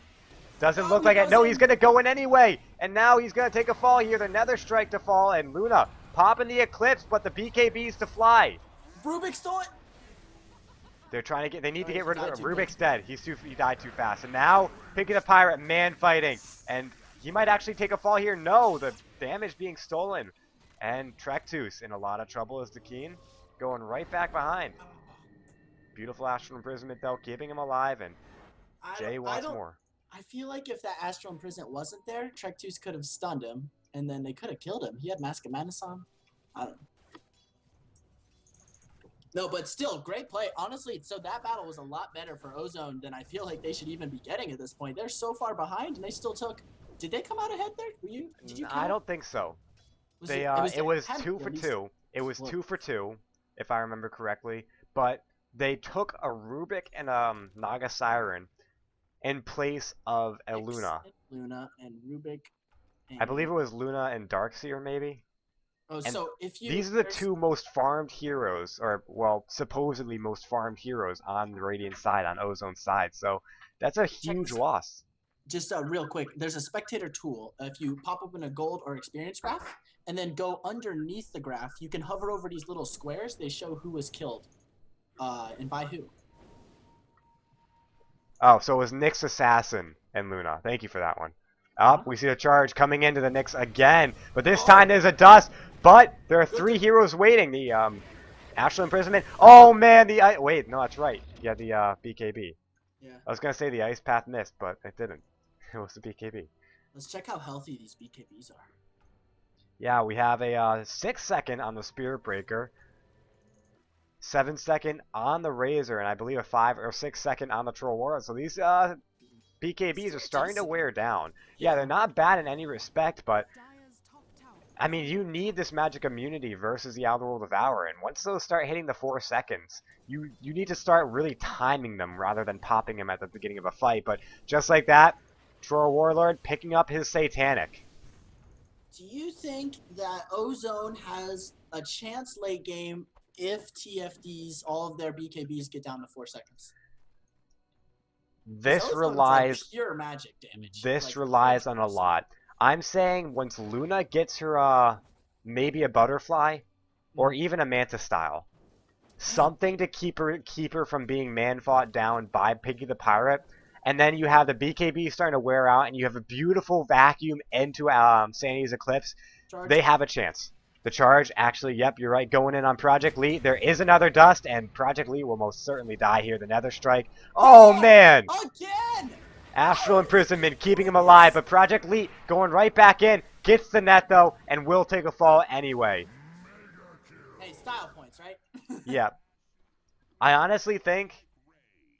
Doesn't look like it. No, he's going to go in anyway. And now he's going to take a fall here. The Nether Strike to fall, and Luna popping the Eclipse, but the BKBs to fly. Rubik stole it. They're trying to get. They need to get rid of him. Rubik's dead. He died too fast. And now picking a pirate, man fighting, and he might actually take a fall here. No, the damage being stolen, and Trek2's in a lot of trouble as the Keen going right back behind. Beautiful Astral Imprisonment though, keeping him alive, and Jay wants more. I feel like if that Astral Imprisonment wasn't there, Trek2's could have stunned him, and then they could have killed him. He had Mask of Madness on. I don't know. No, but still, great play. Honestly, so that battle was a lot better for Ozone than I feel like they should even be getting at this point. They're so far behind, and they still took... Did they come out ahead there? Did you I don't think so. It was 2 for 2. It was 2 for 2, if I remember correctly. But they took a Rubik and a Naga Siren in place of a Luna. Luna and Rubik. And I believe it was Luna and Darkseer, maybe. Oh, and so if you... These are the two most farmed heroes, or, well, supposedly most farmed heroes on the Radiant side, on Ozone's side. So that's a huge loss. Just real quick, there's a spectator tool. If you pop open a gold or experience graph, and then go underneath the graph, you can hover over these little squares. They show who was killed, and by who. Oh, so it was Nyx Assassin and Luna. Thank you for that one. Up, we see the charge coming into the Nyx again, but this time there's a dust. But there are 3 heroes waiting. The Astral Imprisonment. Oh man, wait, no, that's right. Yeah, the BKB. Yeah. I was gonna say the Ice Path missed, but it didn't. It was the BKB. Let's check how healthy these BKBs are. Yeah, we have a 6-second on the Spirit Breaker, 7-second on the Razor, and I believe a 5 or 6-second on the Troll Warlord. So these BKBs are starting to wear down. Yeah, they're not bad in any respect, but I mean, you need this magic immunity versus the Outer World Devourer, and once those start hitting the 4 seconds, you need to start really timing them rather than popping them at the beginning of a fight. But just like that, Troll Warlord picking up his Satanic. Do you think that Ozone has a chance late game if TFDs, all of their BKBs get down to 4 seconds? Because This Ozone's like relies pure magic damage. this Like relies on a 100%. lot. I'm saying once Luna gets her maybe a butterfly or Mhm. even a manta style. Man, Something to keep her from being man fought down by Piggy the Pirate. And then you have the BKB starting to wear out, and you have a beautiful vacuum into Sandy's Eclipse. charge. They have a chance. The charge, actually, yep, you're right, going in on Project Lee. There is another dust, and Project Lee will most certainly die here. The Nether Strike. Oh, Damn! man! Again! Astral How is this Imprisonment keeping him alive, this? but Project Lee going right back in. Gets the net, though, and will take a fall anyway. Hey, style points, right? Yep. I honestly think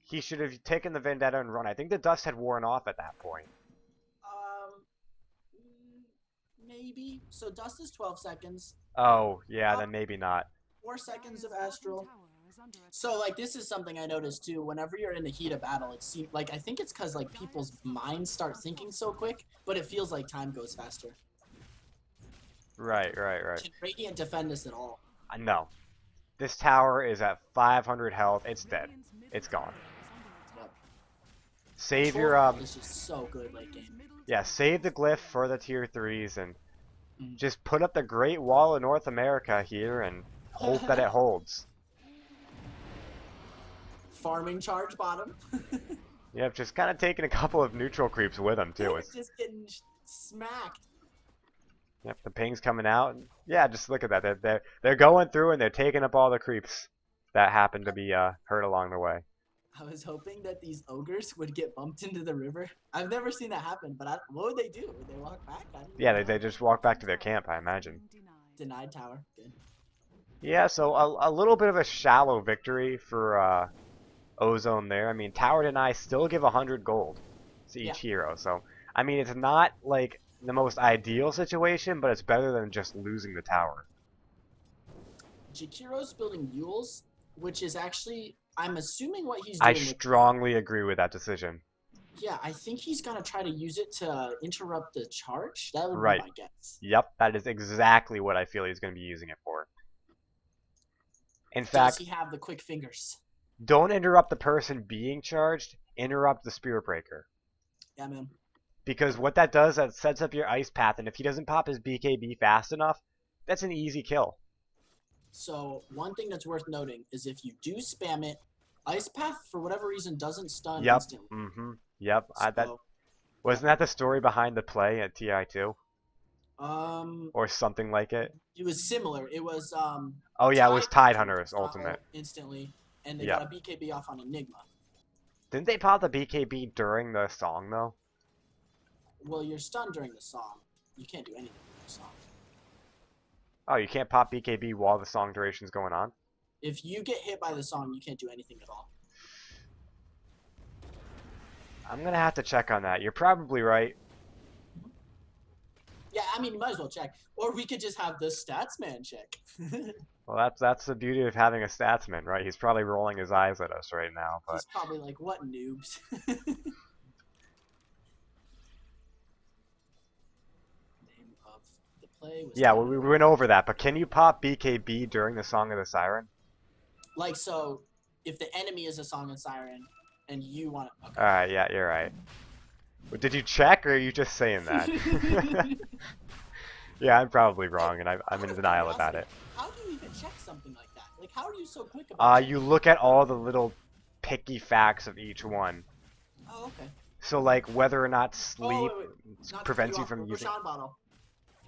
he should have taken the Vendetta and run. I think the dust had worn off at that point. Um, maybe. So dust is 12 seconds. Oh, yeah, then maybe not. 4 seconds of astral. So like this is something I noticed too. Whenever you're in the heat of battle, it seems like I think it's because like people's minds start thinking so quick, but it feels like time goes faster. Right. Can Radiant defend this at all? No. This tower is at 500 health. It's dead. It's gone. Yep. Save Control your, Alt is just so good late game. yeah, save the glyph for the tier 3s and Mm. just put up the Great Wall of North America here and hope that it holds. Farming charge bottom. Yep, just kind of taking a couple of neutral creeps with him, too. It's, Just getting smacked. yep, the ping's coming out. Yeah, just look at that. They're going through and they're taking up all the creeps that happen to be hurt along the way. I was hoping that these ogres would get bumped into the river. I've never seen that happen, but what would they do? Would they walk back? I don't Yeah, know. they just walk back to their camp, I imagine. Denied tower. Good. Yeah, so a little bit of a shallow victory for Ozone there. I mean, Tower Deny still give 100 gold to each hero. So, I mean, it's not like the most ideal situation, but it's better than just losing the tower. Jakiro's building mules, which is actually, I'm assuming what he's I doing with. strongly agree with that decision. Yeah, I think he's gonna try to use it to interrupt the charge. That would Right. be my guess. Yep, that is exactly what I feel he's going to be using it for. In Does fact, he have the quick fingers? don't interrupt the person being charged, interrupt the Spirit Breaker. Yeah, man. Because what that does, that sets up your ice path, and if he doesn't pop his BKB fast enough, that's an easy kill. So one thing that's worth noting is if you do spam it, Ice Path for whatever reason doesn't stun Yep. instantly. Yep. So, Wasn't that the story behind the play at TI2 um, or something like it? it was similar. It was Oh yeah, it was Tide Hunter Hunter's ultimate. instantly, and they Yep. got a BKB off on Enigma. Didn't they pop the BKB during the song though? Well, you're stunned during the song. You can't do anything during the song. Oh, you can't pop BKB while the song duration's going on? If you get hit by the song, you can't do anything at all. I'm gonna have to check on that. You're probably right. Yeah, I mean, you might as well check. Or we could just have the stats man check. Well, that's the beauty of having a statsman, right? He's probably rolling his eyes at us right now. But He's probably like, what noobs? Name of the play was yeah, we went over that. But can you pop BKB during the Song of the Siren? like, so if the enemy is a Song of Siren and you want to. Okay. All right, yeah, you're right. Did you check, or are you just saying that? Yeah, I'm probably wrong, and I'm in denial about it. How do you even check something like that? Like, how are you so quick about it? You look at all the little picky facts of each one. Oh, okay. So, like, whether or not sleep wait. Not to prevents cut you from off, using... Roshan bottle.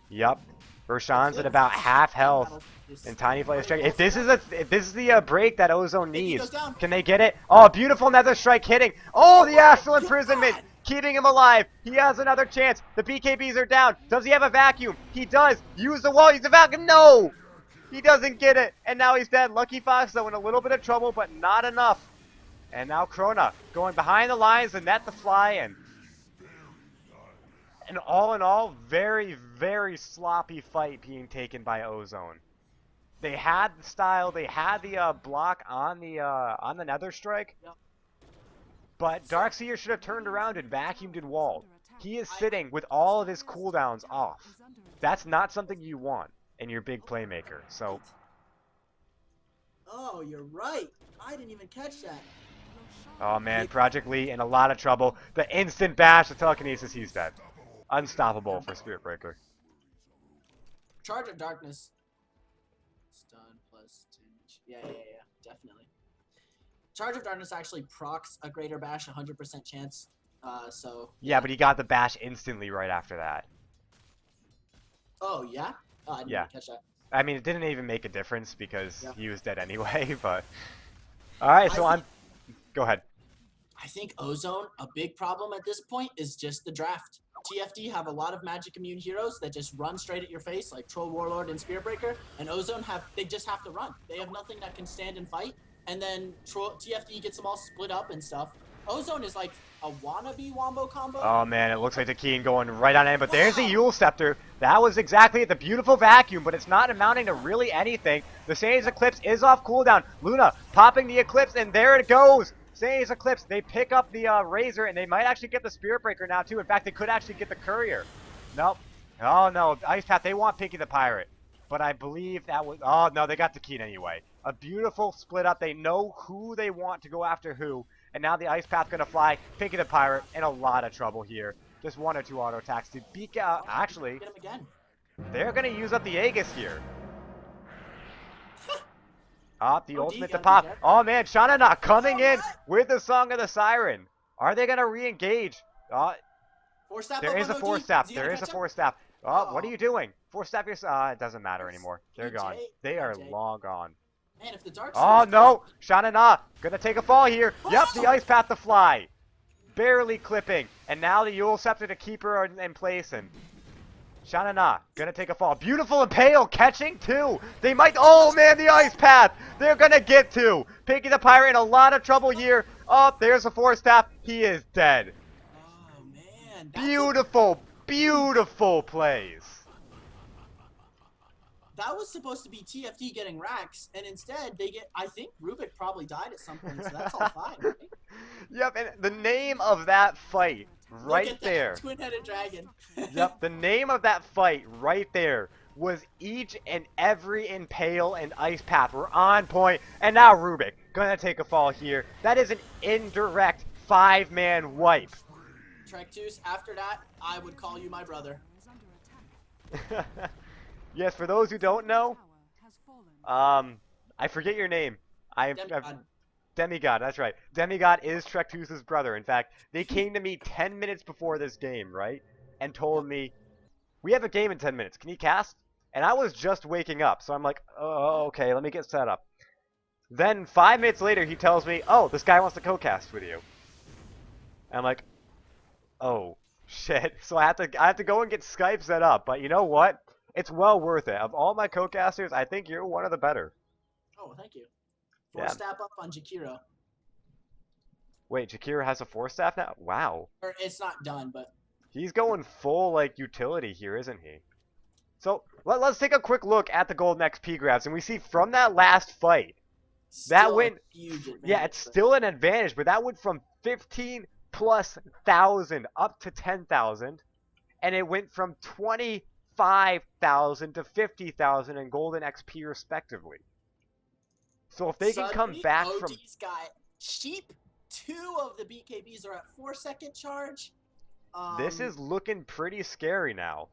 Yup. Roshan's at about half health, and Tiny Flame Strike. If this is the break that Ozone needs, can they get it? Oh, beautiful Nether Strike hitting. Oh, the Astral Imprisonment, keeping him alive. He has another chance. The BKBs are down. Does he have a vacuum? He does. Use the wall. Use the vacuum. No, he doesn't get it, and now he's dead. Lucky Fox though in a little bit of trouble, but not enough. And now Krona going behind the lines, the net to fly, and all in all, very, very sloppy fight being taken by Ozone. They had the style, they had the block on the Nether Strike, but Darkseer should have turned around and vacuumed and walled. He is sitting with all of his cooldowns off. That's not something you want in your big playmaker. So, Oh, you're right. I didn't even catch that. Oh man, Project Lee in a lot of trouble. The instant bash, the telekinesis, he's dead. Unstoppable for Spirit Breaker. Charge of Darkness. Stun plus damage. Yeah, definitely. Charge of Darkness actually procs a greater bash, 100% chance. So. Yeah, but he got the bash instantly right after that. Oh yeah. Oh, I didn't even catch that. I mean, it didn't even make a difference because he was dead anyway. But all right, so Go ahead. I think Ozone, a big problem at this point is just the draft. TFD have a lot of magic immune heroes that just run straight at your face, like Troll Warlord and Spear Breaker, and Ozone they just have to run. They have nothing that can stand and fight, and then TFD gets them all split up and stuff. Ozone is like a wannabe wombo combo. Oh man, it looks like the Keen going right on in, but there's the Yule Scepter. That was exactly the beautiful vacuum, but it's not amounting to really anything. The Saiya's Eclipse is off cooldown. Luna popping the Eclipse, and there it goes. Saiya's Eclipse, they pick up the Razor, and they might actually get the Spirit Breaker now too. In fact, they could actually get the Courier. Nope. Oh no, Ice Path, they want Pinky the Pirate. But I believe that was, oh no, they got the Keen anyway. A beautiful split up. They know who they want to go after who. And now the Ice Path gonna fly. Pinky the Pirate in a lot of trouble here. Just 1 or 2 auto attacks to beak out. Actually, get him again. They're gonna use up the Aegis here. The ultimate to be pop. careful. Oh man, Shanana coming in with the Song of the Siren. Are they gonna re-engage? There is a force staff. There is a force staff. Oh, what are you doing? Force staff yourself. It doesn't matter anymore. They're gone. They are long gone. Man, if the Dark Oh no! Shanana gonna take a fall here. Yep, the Ice Path to fly. Barely clipping. And now the Yule Scepter to keep her in place. And Shanana gonna take a fall. Beautiful Impale catching too. They might. Oh man, the Ice Path. They're gonna get to. Pinky the Pirate in a lot of trouble here. Oh, there's a force staff. He is dead. Oh man. Beautiful, beautiful plays. That was supposed to be TFD getting racks, and instead they get. I think Rubik probably died at some point, so that's all fine, right? Yep, and the name of that fight right there. Twin-headed dragon. Yep, the name of that fight right there was each and every Impale and Ice Path were on point, and now Rubik gonna take a fall here. That is an indirect 5-man wipe. Trektus, after that, I would call you my brother. Yes, for those who don't know, I forget your name. Demigod, that's right. Demigod is Trektus's brother. In fact, they came to me 10 minutes before this game, right? And told me, we have a game in 10 minutes. Can you cast? And I was just waking up, so I'm like, oh, okay, let me get set up. Then 5 minutes later, he tells me, oh, this guy wants to co-cast with you. And I'm like, oh, shit. So I have to go and get Skype set up. But you know what? It's well worth it. Of all my co-casters, I think you're one of the better. Oh, thank you. Force staff up on Jakiro. Wait, Jakiro has a force staff now? Wow. Or it's not done, but he's going full like utility here, isn't he? So let's take a quick look at the Golden XP grabs, and we see from that last fight, that went huge advantage. Yeah, it's still an advantage, but that went from 15,000+ up to 10,000, and it went from 25,000 to 50,000 in Golden XP respectively. So if they can come back from... OD's got cheap. 2 of the BKBs are at 4-second charge. This is looking pretty scary now.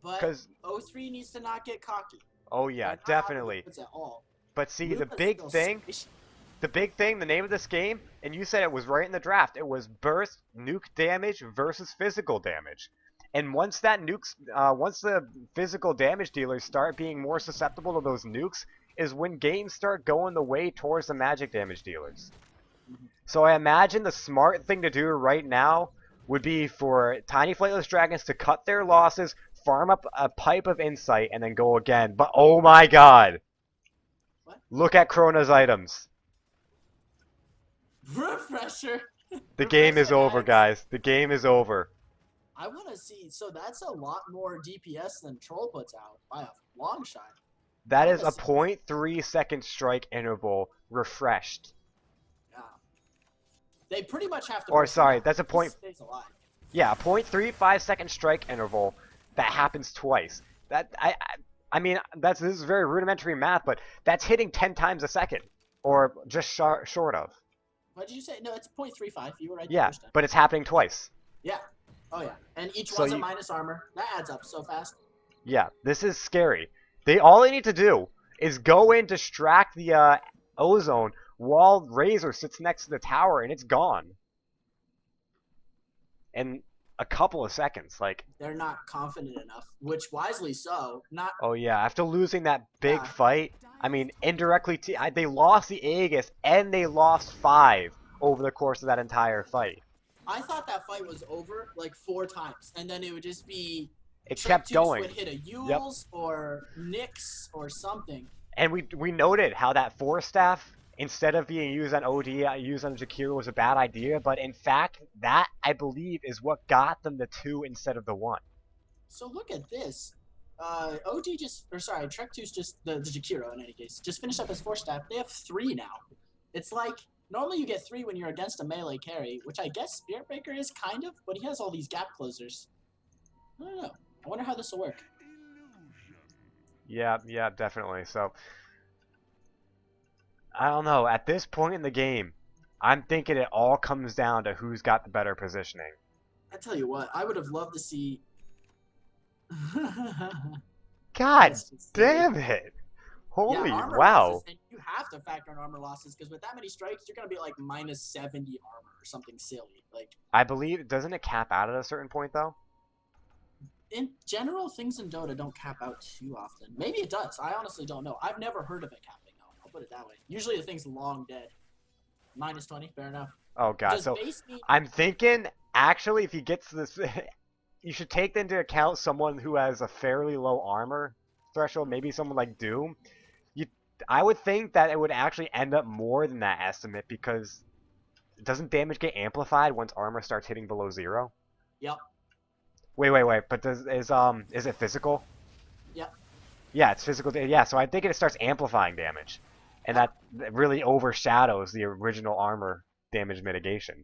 But 03 needs to not get cocky. Oh yeah, definitely. At all. But see, the big thing, the name of this game, and you said it was right in the draft, it was burst nuke damage versus physical damage. And once that once the physical damage dealers start being more susceptible to those nukes, is when games start going the way towards the magic damage dealers. So I imagine the smart thing to do right now would be for Tiny Flightless Dragons to cut their losses, farm up a pipe of insight, and then go again. But oh my god! What? Look at Krona's items. Refresher! The game is over, guys. The game is over. I want to see. So that's a lot more DPS than Troll puts out by a long shot. That is a 0.3 second strike interval refreshed. Yeah. They pretty much have to. Or sorry, that's a point. Yeah, a 0.35 second strike interval that happens twice. That I mean this is very rudimentary math, but that's hitting 10 times a second, or just short of. What did you say? No, it's 0.35. You were right the Yeah, first time. but it's happening twice. Yeah. Oh yeah. And each So one's a minus armor. That adds up so fast. yeah, this is scary. All they need to do is go in, distract the ozone while Razor sits next to the tower, and it's gone in a couple of seconds. Like, They're not confident enough, which wisely so. Not. oh yeah, after losing that big Yeah. fight, I mean, indirectly, they lost the Aegis and they lost 5 over the course of that entire fight. I thought that fight was over like 4 times, and then it would just be It kept Trek going. would hit a Yep. Yules or Nyx or something. And we noted how that 4 staff, instead of being used on OD, used on Jakiro was a bad idea, but in fact, that, I believe, is what got them the 2 instead of the 1. So look at this. OD just, or sorry, Trek 2's just, the Jakiro in any case, just finished up his 4 staff. They have 3 now. It's like, normally you get 3 when you're against a melee carry, which I guess Spirit Breaker is kind of, but he has all these gap closers. I don't know. I wonder how this will work. Yeah, definitely. So, I don't know. At this point in the game, I'm thinking it all comes down to who's got the better positioning. I tell you what, I would have loved to see... God damn it! Holy yeah, armor wow! losses, and you have to factor in armor losses because with that many strikes, you're gonna be like minus 70 armor or something silly. Like, I believe, doesn't it cap out at a certain point though? in general, things in Dota don't cap out too often. Maybe it does. I honestly don't know. I've never heard of it capping out. I'll put it that way. Usually the thing's long dead. Minus 20, fair enough. Oh god, Does so base mean... I'm thinking, actually, if he gets this, you should take into account someone who has a fairly low armor threshold, maybe someone like Doom. I would think that it would actually end up more than that estimate because doesn't damage get amplified once armor starts hitting below 0? Yep. Wait, but is it physical? Yep. Yeah, it's physical. Yeah, so I think it starts amplifying damage, and that really overshadows the original armor damage mitigation.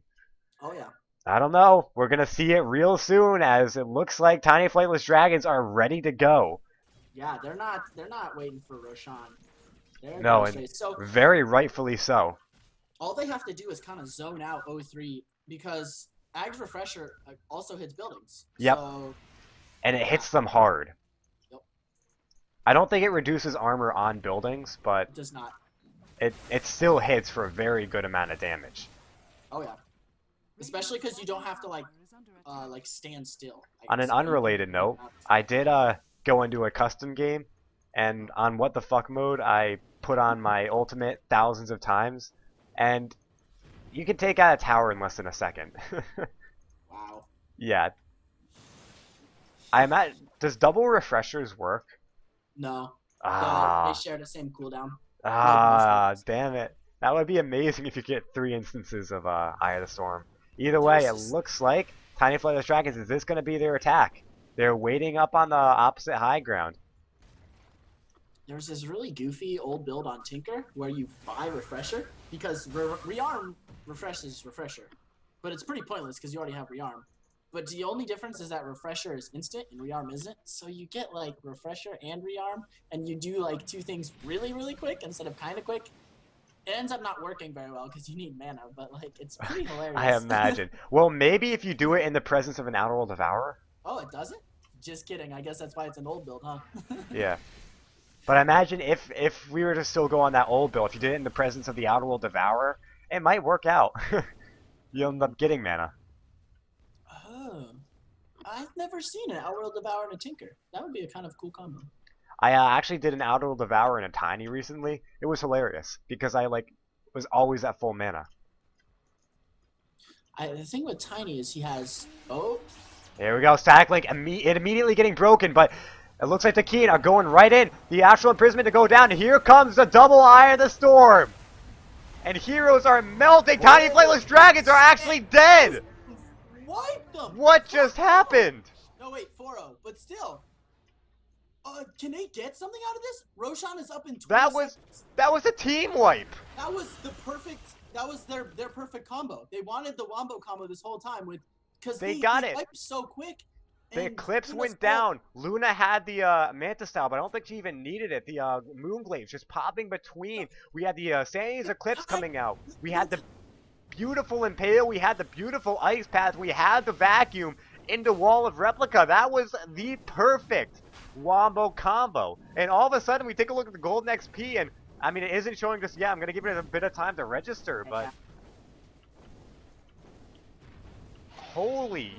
Oh yeah. I don't know. We're gonna see it real soon, as it looks like Tiny Flightless Dragons are ready to go. Yeah, they're not waiting for Roshan. No, and so very rightfully so. all they have to do is kind of zone out 03 because Ag's Refresher also hits buildings. Yep. So, And it hits them hard. Yep. I don't think it reduces armor on buildings, but it does not. It still hits for a very good amount of damage. Oh yeah. Especially because you don't have to like stand still. On an unrelated note, I did go into a custom game, and on what the fuck mode, I put on my ultimate thousands of times, and you can take out a tower in less than a second. Wow. Yeah. I'm at. Does double refreshers work? No. Ah. They share the same cooldown. Ah, damn it. That would be amazing if you get 3 instances of Eye of the Storm. Either way, it looks like Tiny Flightless Dragons, is this going to be their attack? They're waiting up on the opposite high ground. There's this really goofy old build on Tinker where you buy Refresher because Rearm refreshes Refresher. But it's pretty pointless because you already have Rearm. But the only difference is that Refresher is instant and Rearm isn't. So you get like Refresher and Rearm and you do like 2 things really, really quick instead of kind of quick. It ends up not working very well because you need mana, but like it's pretty hilarious. I imagine. Well, maybe if you do it in the presence of an Outerworld Devourer. Oh, it doesn't? Just kidding. I guess that's why it's an old build, huh? Yeah. But I imagine if we were to still go on that old build, if you did it in the presence of the Outerworld Devourer, it might work out. You'll end up getting mana. Oh. I've never seen an Outworld Devourer and a Tinker. That would be a kind of cool combo. I actually did an Outerworld Devourer and a Tiny recently. It was hilarious because I was always at full mana. The thing with Tiny is he has... Oh. There we go. Static Link it immediately getting broken, but it looks like the Keen are going right in. The Astral Imprisonment to go down. Here comes the double Eye of the Storm. And heroes are melting. Tiny Flightless Dragons are actually dead. Wipe them. What just happened? No, wait, 4-0. But still. Can they get something out of this? Roshan is up in 20 That was a team wipe. That was the perfect... That was their perfect combo. They wanted the Wombo combo this whole time with... Because they got it. Wiped so quick. The Eclipse went down. Luna had the Manta Style, but I don't think she even needed it. The Moonblade just popping between. We had the Sandy's Eclipse coming out. We had the... beautiful Impale. We had the beautiful Ice Path. We had the Vacuum into Wall of Replica. That was the perfect Wombo combo. And all of a sudden, we take a look at the Golden XP, and I mean, it isn't showing just yet. I'm going to give it a bit of time to register, but holy,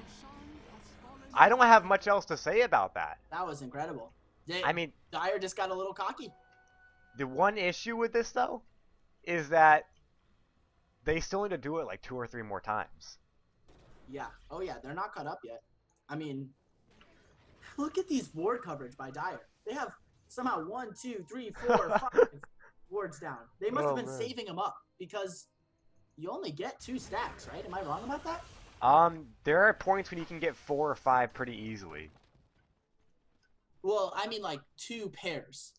I don't have much else to say about that. That was incredible. I mean, Dyer just got a little cocky. The one issue with this, though, is that they still need to do it like 2 or 3 more times. Yeah. Oh, yeah. They're not caught up yet. I mean, look at these ward coverage by Dyer. They have somehow 1, 2, 3, 4, 5 wards down. They must have been saving them up because you only get 2 stacks, right? Am I wrong about that? There are points when you can get 4 or 5 pretty easily. Well, I mean like 2 pairs.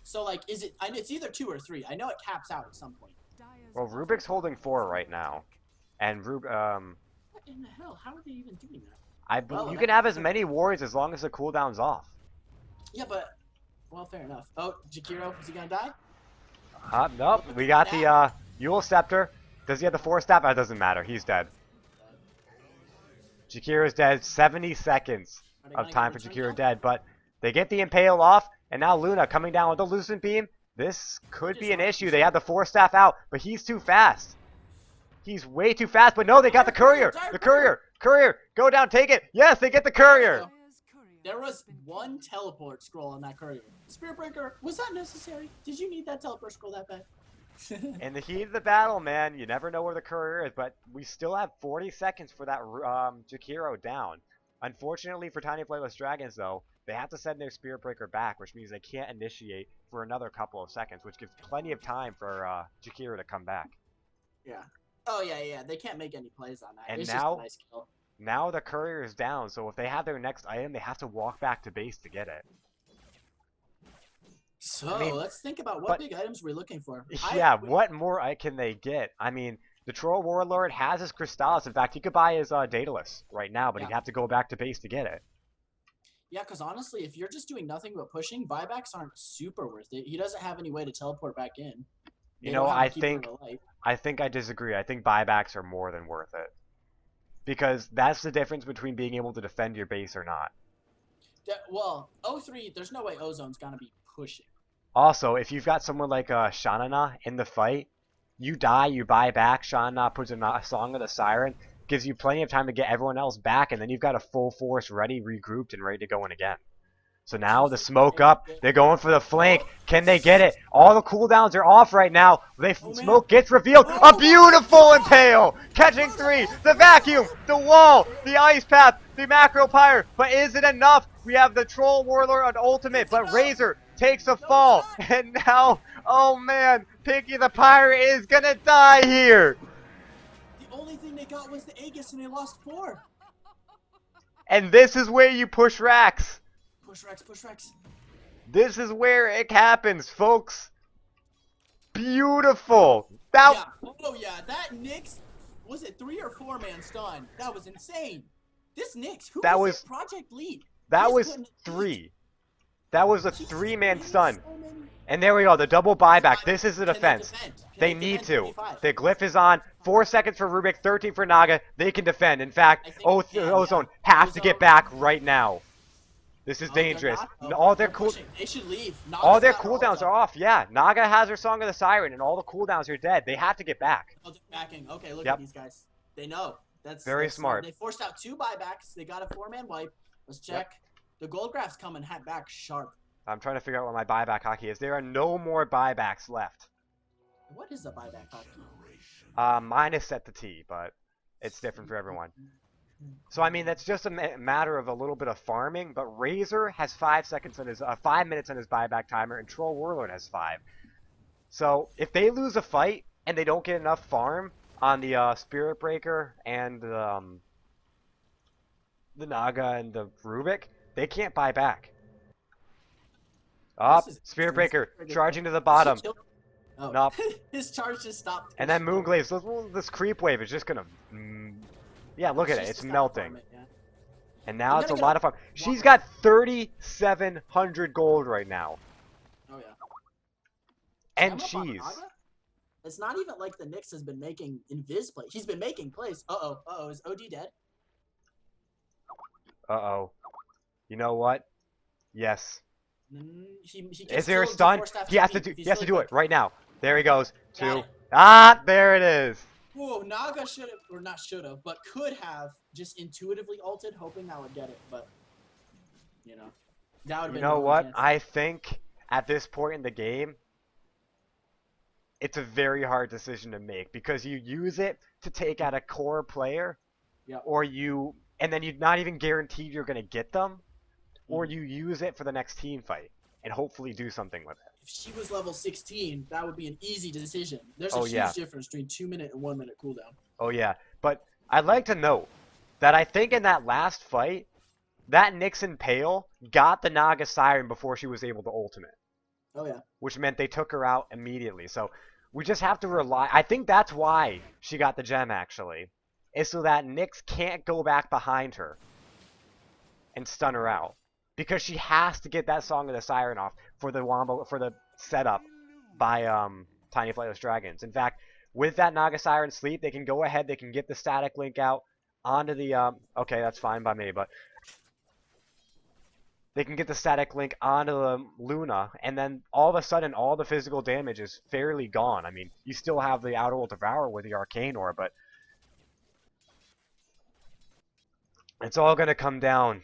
So like, is it? It's either 2 or 3. I know it caps out at some point. Well, Rubik's holding 4 right now, and What in the hell? How are they even doing that? you can have as many wards as long as the cooldown's off. Yeah, but well, fair enough. Oh, Jakiro, is he gonna die? Nope. We got the Yule Scepter. Does he have the Force Staff? That doesn't matter. He's dead. Jakiro's dead. 70 seconds of time for Jakiro dead, but they get the Impale off, and now Luna coming down with the Lucent Beam. This could be an issue. They have the Force Staff out, but he's too fast. He's way too fast, but no, they got the Courier. The Courier. Courier, go down, take it. Yes, they get the Courier. There was 1 teleport scroll on that Courier. Spirit Breaker, was that necessary? Did you need that teleport scroll that bad? In the heat of the battle, man, you never know where the Courier is, but we still have 40 seconds for that Jakiro down. Unfortunately for Tiny Flightless Dragons, though, they have to send their Spirit Breaker back, which means they can't initiate for another couple of seconds, which gives plenty of time for Jakiro to come back. Yeah. Oh, yeah. They can't make any plays on that. And it's now, just a nice kill. Now the Courier is down, so if they have their next item, they have to walk back to base to get it. So, let's think about what big items we're looking for. Yeah, what more can they get? I mean, the Troll Warlord has his Crystallis. In fact, he could buy his Daedalus right now, but he'd have to go back to base to get it. Yeah, because honestly, if you're just doing nothing but pushing, buybacks aren't super worth it. He doesn't have any way to teleport back in. You know, I think I disagree. I think buybacks are more than worth it. Because that's the difference between being able to defend your base or not. Well, 03, there's no way Ozone's gonna be pushing. Also, if you've got someone like Shanana in the fight, you die, you buy back, Shanana puts a Song of the Siren, gives you plenty of time to get everyone else back, and then you've got a full force ready, regrouped, and ready to go in again. So now the smoke up, they're going for the flank. Can they get it? All the cooldowns are off right now. Smoke gets revealed. A beautiful Impale! Catching 3, the Vacuum, the Wall, the Ice Path, the Macro Pyre. But is it enough? We have the Troll Warlord on ultimate, but Razor takes a fall. And now, oh man, Pinky the Pyre is gonna die here. The only thing they got was the Aegis and they lost 4. And this is where you push racks. Push Rex. This is where it happens, folks. Beautiful. That that Nyx, was it 3 or 4 man stun? That was insane. This Nyx, who was Project Lead? That was 3. That was a 3-man stun. And there we go, the double buyback. This is the defense. They need to. The glyph is on. 4 seconds for Rubik, 13 for Naga. They can defend. In fact, Ozone has to get back right now. This is dangerous. All their they should leave. All their cooldowns are off. Yeah, Naga has her Song of the Siren, and all the cooldowns are dead. They have to get back. Oh, they're backing. Okay, look at these guys. They know. That's very smart. They forced out 2 buybacks. They got a 4-man wipe. Let's check. The gold graph's coming back sharp. I'm trying to figure out what my buyback hockey is. There are no more buybacks left. What is a buyback hockey? Mine is set to T, but it's different for everyone. So I mean, that's just a matter of a little bit of farming. But Razor has 5 seconds on his 5 minutes on his buyback timer, and Troll Warlord has 5. So if they lose a fight and they don't get enough farm on the Spirit Breaker and the Naga and the Rubik, they can't buy back. Up, Spirit Breaker charging to the bottom. Nope. His charge just stopped. And then Moonglaze. This creep wave is just gonna. Yeah, look at it. It's melting. And now it's a lot of fun. She's got 3,700 gold right now. Oh, yeah. And cheese. It's not even like the Nyx has been making invis play. He's been making plays. Uh-oh. Is OD dead? Uh-oh. You know what? Yes. He Is gets there a killed stun? before staff He has to TP. do If he's he has to really do quick. it right now. There he goes. Got 2. it. Ah, there it is. Whoa, Naga should have, or not should have, but could have just intuitively ulted, hoping I would get it. But, that would have You been know the one what? chance. I think at this point in the game, it's a very hard decision to make because you use it to take out a core player, Yep. and then you're not even guaranteed you're gonna get them, or Mhm. you use it for the next team fight and hopefully do something with it. If she was level 16, that would be an easy decision. There's a Oh, huge yeah. difference between 2-minute and 1-minute cooldown. Oh yeah, but I'd like to note that I think in that last fight, that Nixon Pale got the Naga Siren before she was able to ultimate. Oh yeah. Which meant they took her out immediately. So we just have to rely. I think that's why she got the gem, actually, is so that Nyx can't go back behind her and stun her out. Because she has to get that Song of the Siren off for the setup by Tiny Flightless Dragons. In fact, with that Naga Siren sleep, they can go ahead, they can get the static link out onto the okay, that's fine by me, but they can get the static link onto the Luna, and then all of a sudden, all the physical damage is fairly gone. I mean, you still have the Outer World Devourer with the Arcane Ore, but it's all going to come down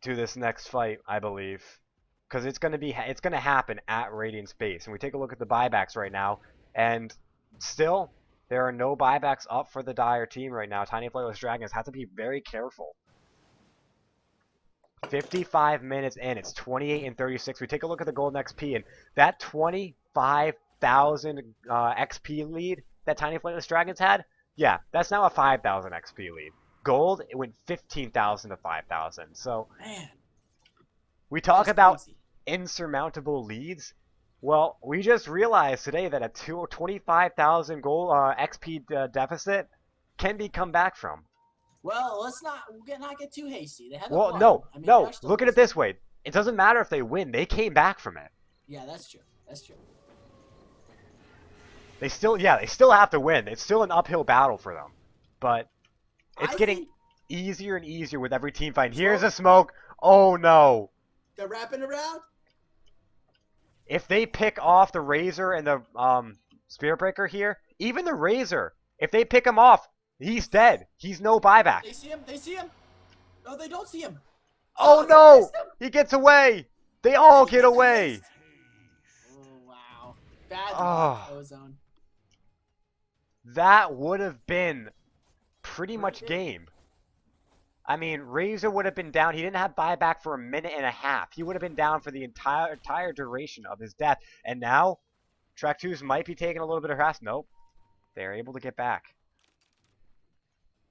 to this next fight, I believe, because it's going to happen at Radiant's base. And we take a look at the buybacks right now, and still there are no buybacks up for the Dire team right now. Tiny Flightless Dragons have to be very careful. 55 minutes in, it's 28 and 36. We take a look at the golden XP, and that 25,000 XP lead that Tiny Flightless Dragons had, yeah, that's now a 5,000 XP lead. Gold, it went 15,000 to 5,000. So, man, we talk about insurmountable leads. Well, we just realized today that a 25,000 gold XP deficit can be come back from. Well, let's not get too hasty. They had no. Look at it this way. It doesn't matter if they win. They came back from it. Yeah, that's true. They still have to win. It's still an uphill battle for them. But it's getting easier and easier with every team fight. Here's a smoke. Oh, no. They're wrapping around? If they pick off the Razor and the Spirit Breaker here, even the Razor, if they pick him off, he's dead. He's no buyback. They see him. No, they don't see him. Oh, no. He gets away. They all get away. Oh, wow. Bad luck, Ozone. That would have been pretty much game. I mean, Razor would have been down. He didn't have buyback for a minute and a half. He would have been down for the entire duration of his death. And now, Track 2s might be taking a little bit of harass. Nope. They're able to get back.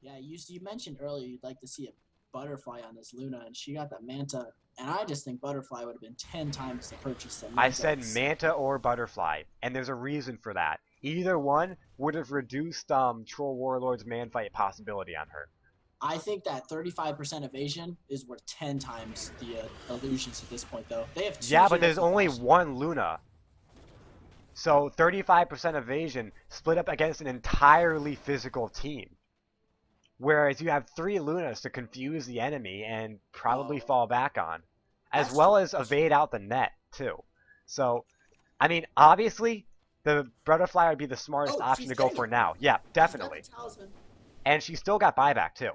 Yeah, you mentioned earlier you'd like to see a Butterfly on this Luna, and she got that Manta. And I just think Butterfly would have been 10 times the purchase that Manta I said is. Manta or Butterfly, and there's a reason for that. Either one would have reduced Troll Warlord's man fight possibility on her. I think that 35% evasion is worth 10 times the illusions at this point, though. They have 2 but there's only one Luna. So 35% evasion split up against an entirely physical team. Whereas you have 3 Lunas to confuse the enemy and probably fall back on. As well as evade out the net, too. So, I mean, obviously, the Butterfly would be the smartest option to go for now. Yeah, definitely. And she still got buyback, too.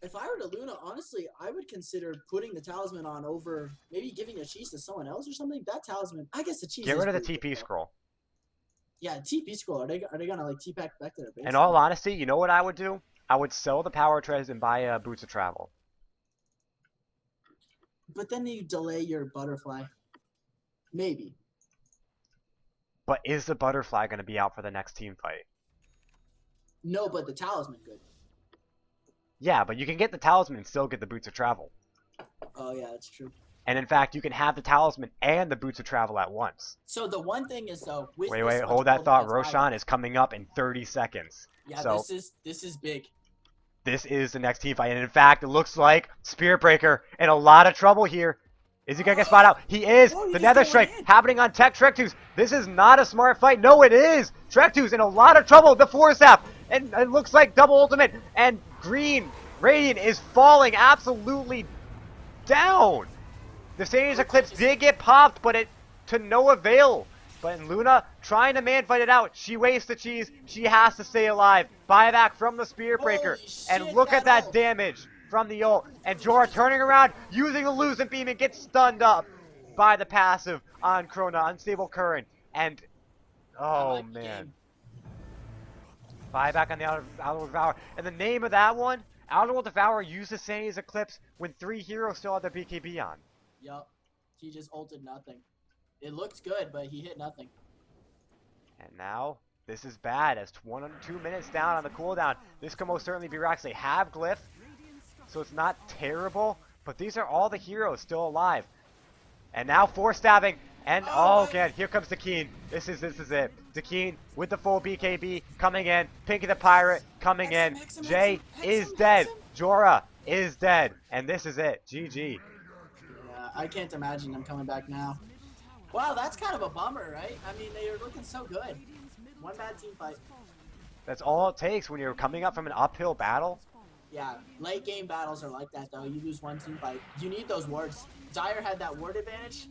If I were to Luna, honestly, I would consider putting the talisman on over maybe giving a cheese to someone else or something. That talisman, I guess the cheese. Get rid of the TP scroll. Yeah, TP scroll. Are they gonna like TP back to their base? In all honesty, you know what I would do? I would sell the power treads and buy boots of travel. But then you delay your Butterfly. Maybe. But is the Butterfly going to be out for the next team fight? No, but the talisman good. Yeah, but you can get the talisman and still get the boots of travel. Oh yeah, that's true. And in fact, you can have the talisman and the boots of travel at once. So the one thing is though. Wait, hold that thought. Roshan is coming up in 30 seconds. Yeah, so this is big. This is the next team fight, and in fact, it looks like Spirit Breaker in a lot of trouble here. Is he gonna get spotted out? He is. The Nether Strike happening on Tech Trek 2s. This is not a smart fight. No, it is. Trek 2's in a lot of trouble. The Force Staff. And it looks like double ultimate. And Green Radiant is falling absolutely down. The Sage Eclipse did get popped, but it to no avail. But Luna trying to man-fight it out. She wastes the cheese. She has to stay alive. Buyback from the Spear Breaker. And look at that damage from the ult. And Jorah turning around, using the Lucent Beam, and gets stunned up by the passive on Krona. Unstable Current. And, oh man. Buyback on the Outer Devour. And the name of that one, Outer Devour uses Sandy's Eclipse when 3 heroes still have their BKB on. Yup. He just ulted nothing. It looked good, but he hit nothing. And now, this is bad as 2 minutes down on the cooldown. This could most certainly be Rax. They have Glyph, so it's not terrible, but these are all the heroes still alive. And now Force Stabbing, and oh god, here comes Dakeen. This is it. Dakeen with the full BKB coming in. Pinky the Pirate coming in. Jay is dead. Jorah is dead. And this is it. GG. Yeah, I can't imagine them coming back now. Wow, that's kind of a bummer, right? I mean, they were looking so good. One bad team fight. That's all it takes when you're coming up from an uphill battle. Yeah, late game battles are like that, though. You lose one team fight. You need those wards. Dire had that ward advantage.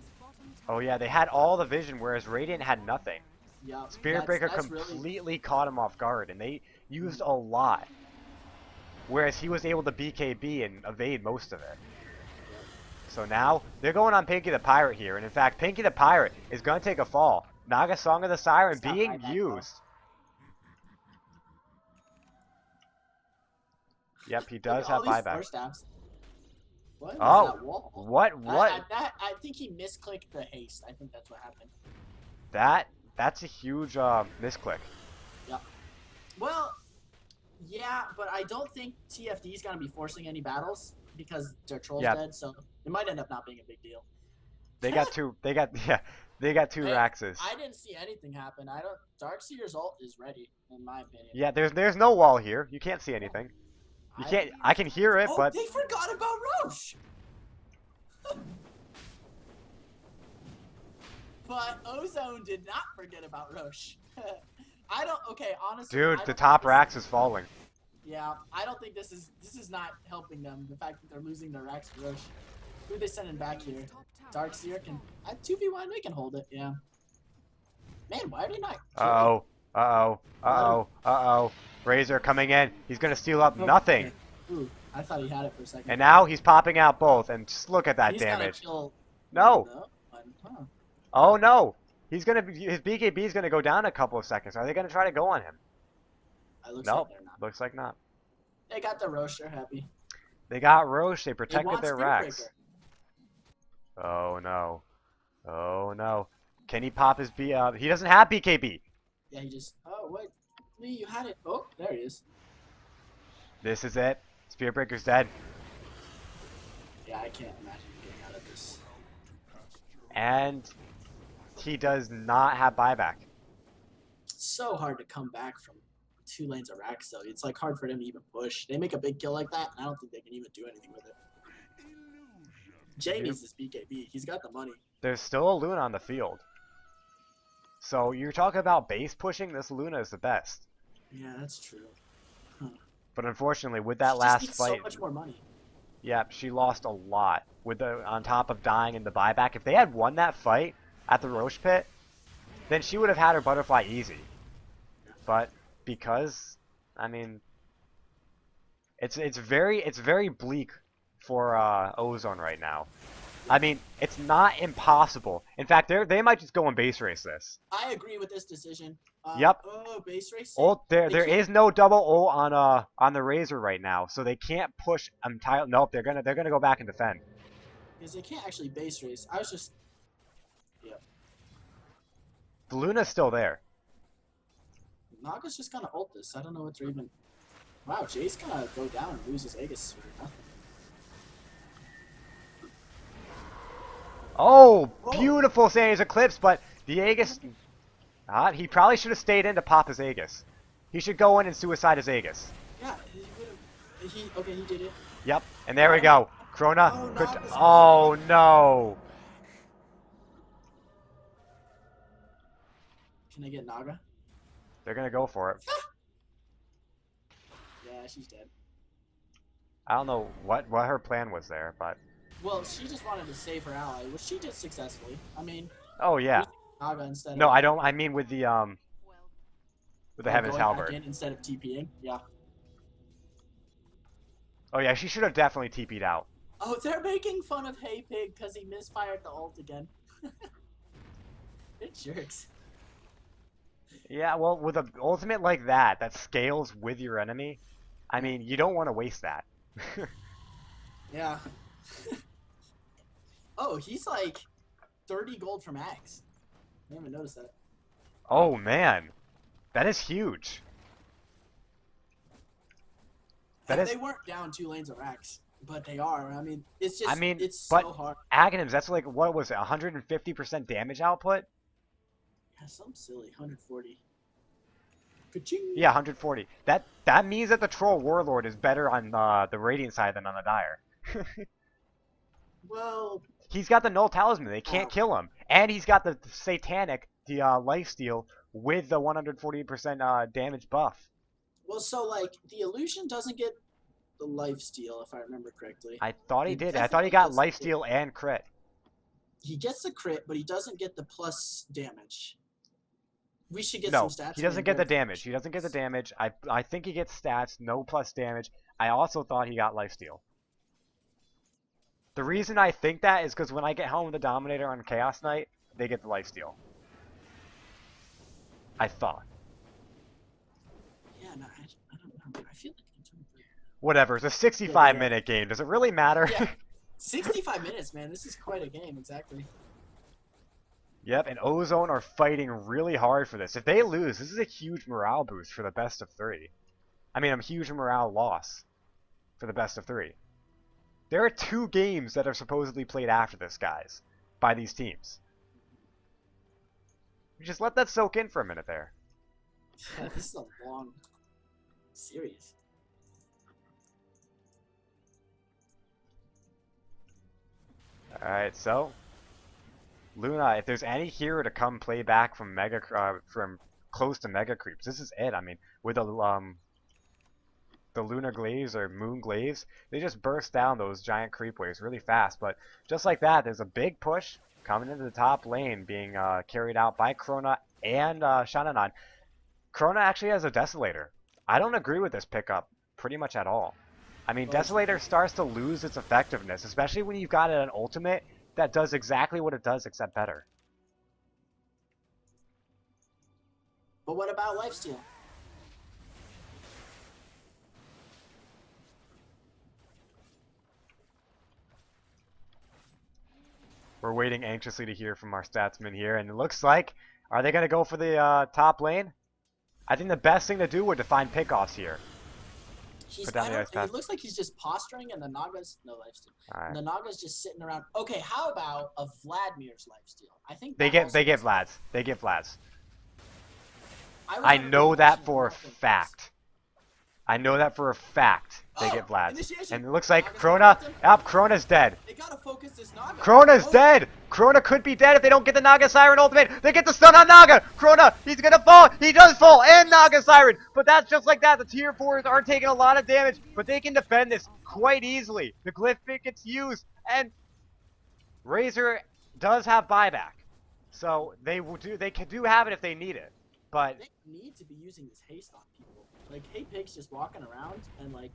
Oh yeah, they had all the vision, whereas Radiant had nothing. Yep, Spirit Breaker completely caught him off guard, and they used a lot. Whereas he was able to BKB and evade most of it. So now, they're going on Pinky the Pirate here, and in fact, Pinky the Pirate is going to take a fall. Naga Song of the Siren being used. Yep, he does have buyback. What? Oh, that wall? what? I think he misclicked the haste. I think that's what happened. That's a huge misclick. Yeah. Well, yeah, but I don't think TFD is gonna be forcing any battles because their troll's dead, so it might end up not being a big deal. They got two. They got two Raxes. I didn't see anything happen. Darkseer's ult is ready, in my opinion. Yeah, there's no wall here. You can't see anything. You can't. I can hear it, but they forgot about Roche. But Ozone did not forget about Roche. Honestly. Dude, the top Rax is falling. Yeah, I don't think this is not helping them. The fact that they're losing their Rax to Roche. Who are they sending back here? Darkseer can 2v1. They can hold it. Yeah. Man, why are they not? Razor coming in. He's gonna steal up nothing. Okay. Ooh, I thought he had it for a second. And now he's popping out both. And just look at that damage. No. Oh no. His BKB is gonna go down a couple of seconds. Are they gonna try to go on him? Nope. Looks like not. They got the Roche. They're happy. They got Roche. They protected their Rax. Oh no. Oh no. Can he pop his B? He doesn't have BKB. Yeah, he just. Oh wait, Lee, you had it. Oh, there he is. This is it. Spirit Breaker's dead. Yeah, I can't imagine getting out of this. And he does not have buyback. It's so hard to come back from 2 lanes of Rax, though. It's like hard for them to even push. They make a big kill like that, and I don't think they can even do anything with it. Jay needs this BKB. He's got the money. There's still a Luna on the field. So you're talking about base pushing. This Luna is the best. Yeah, that's true. Huh. But unfortunately, with that last fight, so much more money. Yeah, she lost a lot with on top of dying in the buyback. If they had won that fight at the Roche pit, then she would have had her butterfly easy. But because, I mean, it's very bleak for Ozone right now. I mean, it's not impossible. In fact, they might just go and base race this. I agree with this decision. Yep. Oh, base race. There is no double ult on the Razor right now, so they can't push entirely. Nope, they're gonna go back and defend. Because they can't actually base race. I was just. Yeah. The Luna's still there. Naga's just gonna ult this. I don't know what they're even. Wow, Jay's gonna go down and lose his Aegis for nothing. Oh, beautiful Sandy's Eclipse, but the Aegis... he probably should have stayed in to pop his Aegis. He should go in and suicide his Aegis. Yeah, okay, he did it. Yep, and there we go. Krona oh no. Can I get Naga? They're gonna go for it. Yeah, she's dead. I don't know what her plan was there, but Well, she just wanted to save her ally, which she did successfully. I mean, oh yeah. Naga instead No, of I don't. I mean with the Heaven's going back Halberd. in instead of TPing. Yeah. Oh yeah, she should have definitely TP'd out. Oh, they're making fun of Hey Pig because he misfired the ult again. It jerks. Yeah, well, with an ultimate like that scales with your enemy, I mean, you don't want to waste that. Yeah. Oh, he's like 30 gold from Axe. I didn't even notice that. Oh man, that is huge. They weren't down 2 lanes of Axe, but they are. I mean, it's just, it's so hard. Aghanims, that's like, what was it, 150% damage output? Yeah, something silly, 140. Ka-ching. Yeah, 140. That means that the Troll Warlord is better on the Radiant side than on the Dire. Well, he's got the Null Talisman. They can't kill him, and he's got the Satanic, the Lifesteal with the 140% damage buff. Well, so like the illusion doesn't get the lifesteal, if I remember correctly. I thought he did. I thought he got lifesteal and crit. He gets the crit, but he doesn't get the plus damage. We should get no, some stats. He doesn't get the damage. He doesn't get the damage. I think he gets stats, no plus damage. I also thought he got lifesteal. The reason I think that is because when I get home with the Dominator on Chaos Knight, they get the lifesteal. I thought. Yeah, no, I don't know. I feel like I'm trying to play. Whatever. It's a 65-minute game. Does it really matter? Yeah. 65 minutes, man. This is quite a game, exactly. Yep, and Ozone are fighting really hard for this. If they lose, this is a huge morale boost for the best of 3. I mean, a huge morale loss for the best of 3. There are 2 games that are supposedly played after this, guys, by these teams. You just let that soak in for a minute there. Yeah, this is a long series. Alright, so Luna, if there's any hero to come play back from from close to Mega Creeps, this is it. I mean, with the Lunar Glaives or Moon Glaives, they just burst down those giant creep waves really fast. But just like that, there's a big push coming into the top lane being carried out by Krona and Shananon. Krona actually has a Desolator. I don't agree with this pickup pretty much at all. I mean, Desolator starts to lose its effectiveness, especially when you've got an ultimate that does exactly what it does, except better. But what about lifesteal? We're waiting anxiously to hear from our statsman here, and it looks like, are they going to go for the top lane? I think the best thing to do would to find pickoffs here. It looks like he's just posturing, and the Naga's no lifesteal. Right. And the Naga's just sitting around. Okay, how about a Vladimir's lifesteal? I think they get Vlads. They get Vlads. I know that for a fact. I know that for a fact. They get Vlads. And it looks like Krona's dead. They gotta focus this Naga. Krona's dead! Krona could be dead if they don't get the Naga Siren ultimate. They get the stun on Naga! Krona, he's gonna fall! He does fall! And Naga Siren! But that's just like that. The tier 4s are taking a lot of damage, but they can defend this quite easily. The Glyph Pick gets used, and Razor does have buyback. So they do have it if they need it. But they need to be using this haste on people. Like, Hey Pig's just walking around, and like,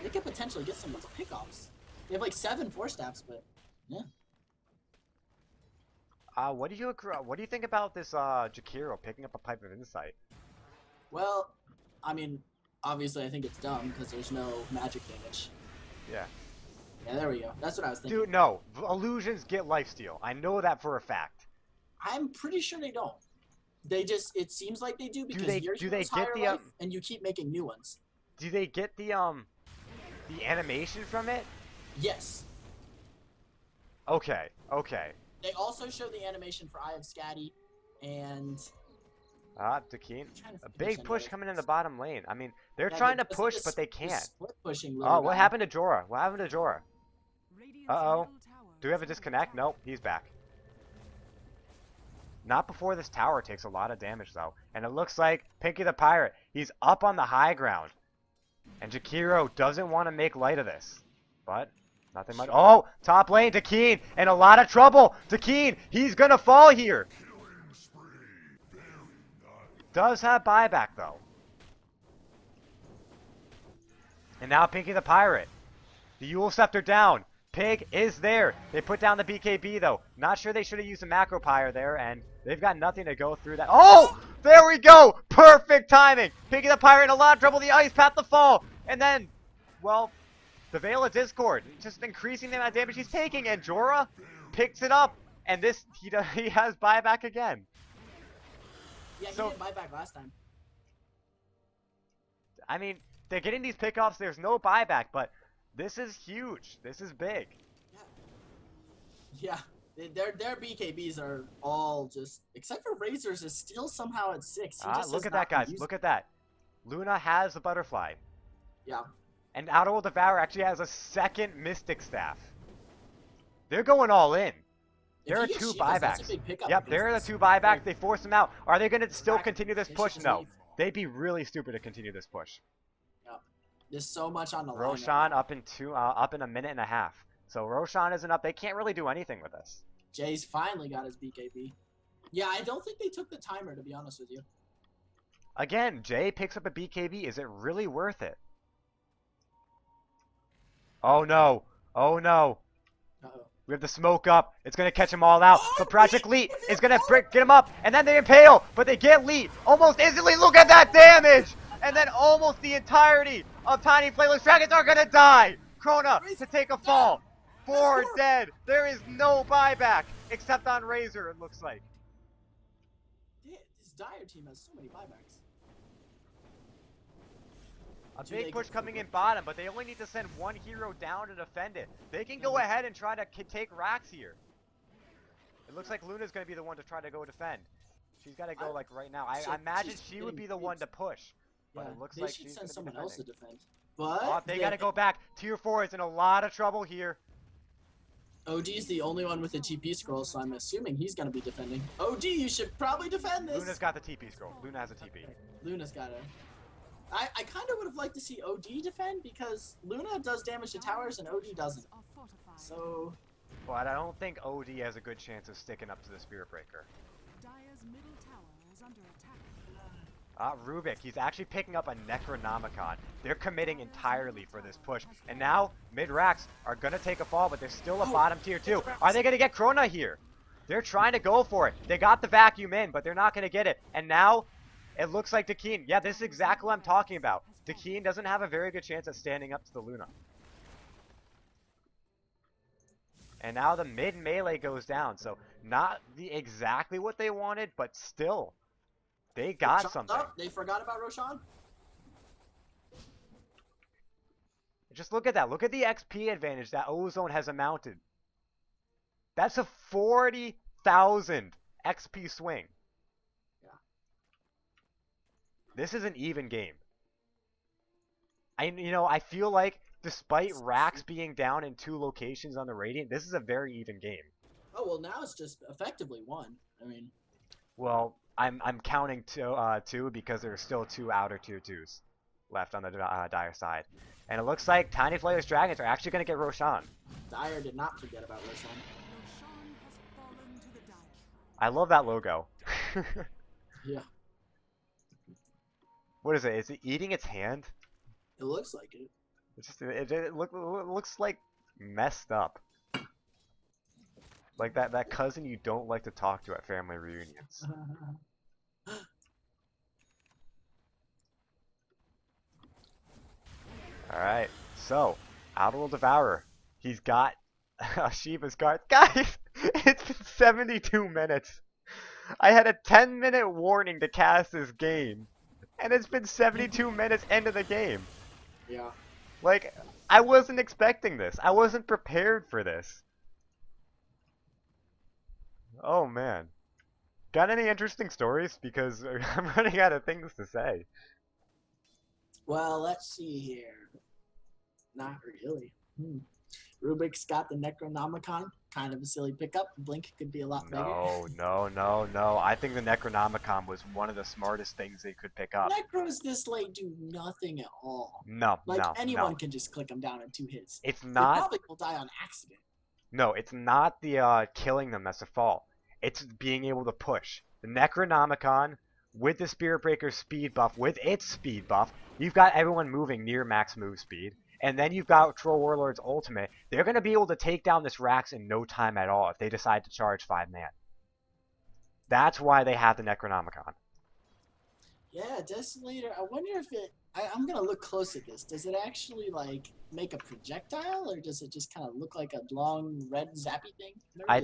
they could potentially get some of those pickoffs. They have like 7 4-stabs, but yeah. What do you think about this Jakiro picking up a Pipe of Insight? Well, I mean, obviously I think it's dumb because there's no magic damage. Yeah. Yeah, there we go. That's what I was thinking. Dude, no. Illusions get lifesteal. I know that for a fact. I'm pretty sure they don't. They just, it seems like they do because your do they higher get the life and you keep making new ones. Do they get the animation from it? Yes. Okay. Okay. They also show the animation for Eye of Scatty and Dakeen. A big push coming in the bottom lane. I mean, they're trying to push, but they can't. Split pushing. Oh, what happened to Jorah? What happened to Jorah? Uh-oh. Do we have a disconnect? Nope, he's back. Not before this tower takes a lot of damage, though. And it looks like Pinky the Pirate, he's up on the high ground. And Jakiro doesn't want to make light of this. But, nothing much. Oh, top lane, Dakeen, in a lot of trouble. Dakeen, he's going to fall here. Does have buyback, though. And now Pinky the Pirate. The Yule Scepter down. Pig is there. They put down the BKB, though. Not sure they should have used a Macro Pyre there, and they've got nothing to go through that. Oh! There we go! Perfect timing! Pinky the Pirate in a lot of trouble. The Ice Path the fall. And then, well, the Veil of Discord. Just increasing the amount of damage he's taking. And Jorah picks it up. And this, he has buyback again. Yeah, he did buyback last time. I mean, they're getting these pickoffs. There's no buyback, but this is huge. This is big. Yeah. Their BKBs are all just, except for Razor's is still somehow at 6. Look at that, guys. Look at that. Luna has the butterfly. Yeah. And Outer World Devourer actually has a second Mystic Staff. They're going all in. There are 2 buybacks. Yep, there are the 2 buybacks. They force them out. Are they going to still continue this push? No. They'd be really stupid to continue this push. Yep. There's so much on the line. Roshan up in a minute and a half. So Roshan isn't up. They can't really do anything with this. Jay's finally got his BKB. Yeah, I don't think they took the timer, to be honest with you. Again, Jay picks up a BKB. Is it really worth it? Oh, no. Oh, no. Uh-oh. We have the smoke up. It's going to catch them all out. So Project Leet is going to get him up. And then they impale. But they get Leet almost instantly. Look at that damage. And then almost the entirety of Tiny Flightless Dragons are going to die. Krona to take a fall. 4 dead. There is no buyback. Except on Razor, it looks like. Yeah, this Dire team has so many buybacks. A big push coming in bottom, but they only need to send 1 hero down to defend it. They can go ahead and try to take Rax here. It looks like Luna's going to be the one to try to go defend. She's got to go like right now. I imagine she would be the one to push. But it looks like they should she's send someone else to defend. Oh, But they got to go back. Tier 4 is in a lot of trouble here. OD is the only one with a TP scroll, so I'm assuming he's going to be defending. OD, you should probably defend this. Luna's got the TP scroll. Luna has a TP. Okay. Luna's got it. I kind of would have liked to see OD defend because Luna does damage to towers and OD doesn't. So... But I don't think OD has a good chance of sticking up to the Spirit Breaker. Rubik, he's actually picking up a Necronomicon. They're committing entirely for this push. And now, mid-racks are going to take a fall, but there's still a bottom tier 2. Are they going to get Krona here? They're trying to go for it. They got the vacuum in, but they're not going to get it. And now, it looks like Dakeen. Yeah, this is exactly what I'm talking about. Dakeen doesn't have a very good chance at standing up to the Luna. And now the mid-melee goes down. So, not exactly what they wanted, but still. They got something. They forgot about Roshan? Just look at that. Look at the XP advantage that Ozone has amounted. That's a 40,000 XP swing. Yeah. This is an even game. I feel like despite Rax being down in 2 locations on the Radiant, this is a very even game. Oh, well, now it's just effectively 1. I mean... Well... I'm counting 2 because there's still 2 outer tier 2s left on the Dire side. And it looks like Tiny Flightless Dragons are actually going to get Roshan. Dire did not forget about Roshan. I love that logo. Yeah. What is it? Is it eating its hand? It looks like it. It looks like messed up. Like that cousin you don't like to talk to at family reunions. Alright, so, Outer World Devourer. He's got Shiva's card. Guys, it's been 72 minutes. I had a 10-minute warning to cast this game. And it's been 72 minutes into the game. Yeah. Like, I wasn't expecting this. I wasn't prepared for this. Oh man. Got any interesting stories? Because I'm running out of things to say. Well, let's see here. Not really. Rubik's got the Necronomicon. Kind of a silly pickup. Blink could be a lot bigger. No. I think the Necronomicon was one of the smartest things they could pick up. Necros this late do nothing at all. No. Anyone can just click them down in 2 hits. It's They not. probably will die on accident. No, it's not the killing them that's the fault. It's being able to push. The Necronomicon, with the Spirit Breaker's speed buff, with its speed buff, you've got everyone moving near max move speed. And then you've got Troll Warlord's ultimate. They're going to be able to take down this Rax in no time at all if they decide to charge 5-man. That's why they have the Necronomicon. Yeah, Desolator. I wonder if it... I'm going to look close at this. Does it actually, like, make a projectile? Or does it just kind of look like a long red zappy thing?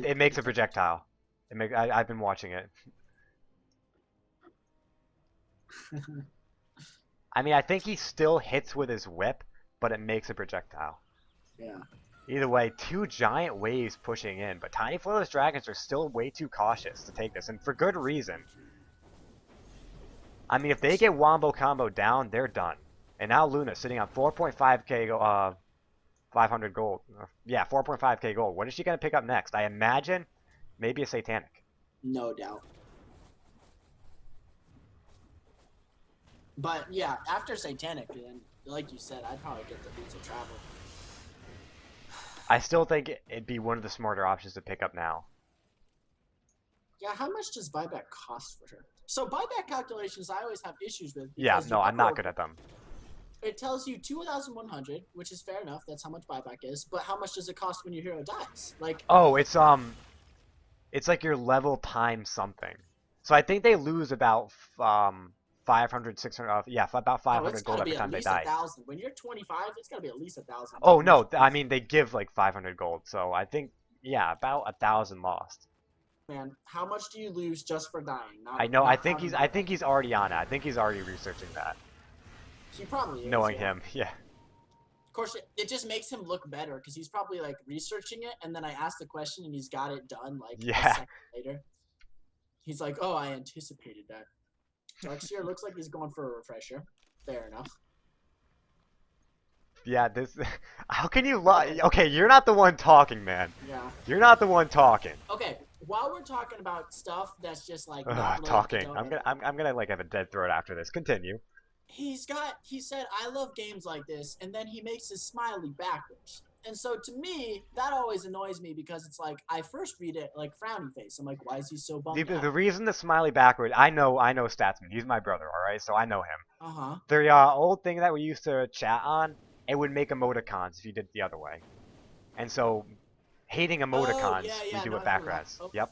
It makes a projectile. I've been watching it. I mean, I think he still hits with his whip, but it makes a projectile. Yeah. Either way, 2 giant waves pushing in, but Tiny Flawless Dragons are still way too cautious to take this, and for good reason. I mean, if they get Wombo Combo down, they're done. And now Luna sitting on 4.5k 500 gold. Yeah, 4.5k gold. What is she going to pick up next? I imagine maybe a Satanic. No doubt. But yeah, after Satanic, then, like you said, I'd probably get the Boots of Travel. I still think it'd be one of the smarter options to pick up now. Yeah, how much does buyback cost for her? So buyback calculations I always have issues with. Yeah, no, I'm not good at them. It tells you 2,100, which is fair enough. That's how much buyback is. But how much does it cost when your hero dies? Like, oh, it's like your level times something. So I think they lose about 500, 600. Yeah, about 500 gold every time they die. 1,000. When you're 25, it's gotta be at least 1,000. Oh no, I mean they give like 500 gold. So I think about 1,000 lost. Man, how much do you lose just for dying? I know. I think he's already on it. I think he's already researching that. He probably is. Knowing him, yeah. Of course, it just makes him look better because he's probably like researching it, and then I asked the question and he's got it done like a second later. He's like, "Oh, I anticipated that." Darkseer looks like he's going for a refresher. Fair enough. Yeah, this. How can you lie? Okay, you're not the one talking, man. Yeah. You're not the one talking. Okay, while we're talking about stuff that's just like talking. I'm gonna like have a dead throat after this. Continue. He said, "I love games like this," and then he makes his smiley backwards. And so to me, that always annoys me because it's like I first read it like frowny face. I'm like, why is he so bummed out? The reason the smiley backward, I know Statsman. He's my brother, all right, so I know him. The old thing that we used to chat on, it would make emoticons if you did it the other way. And so, hating emoticons, we do it backwards. Oh. Yep.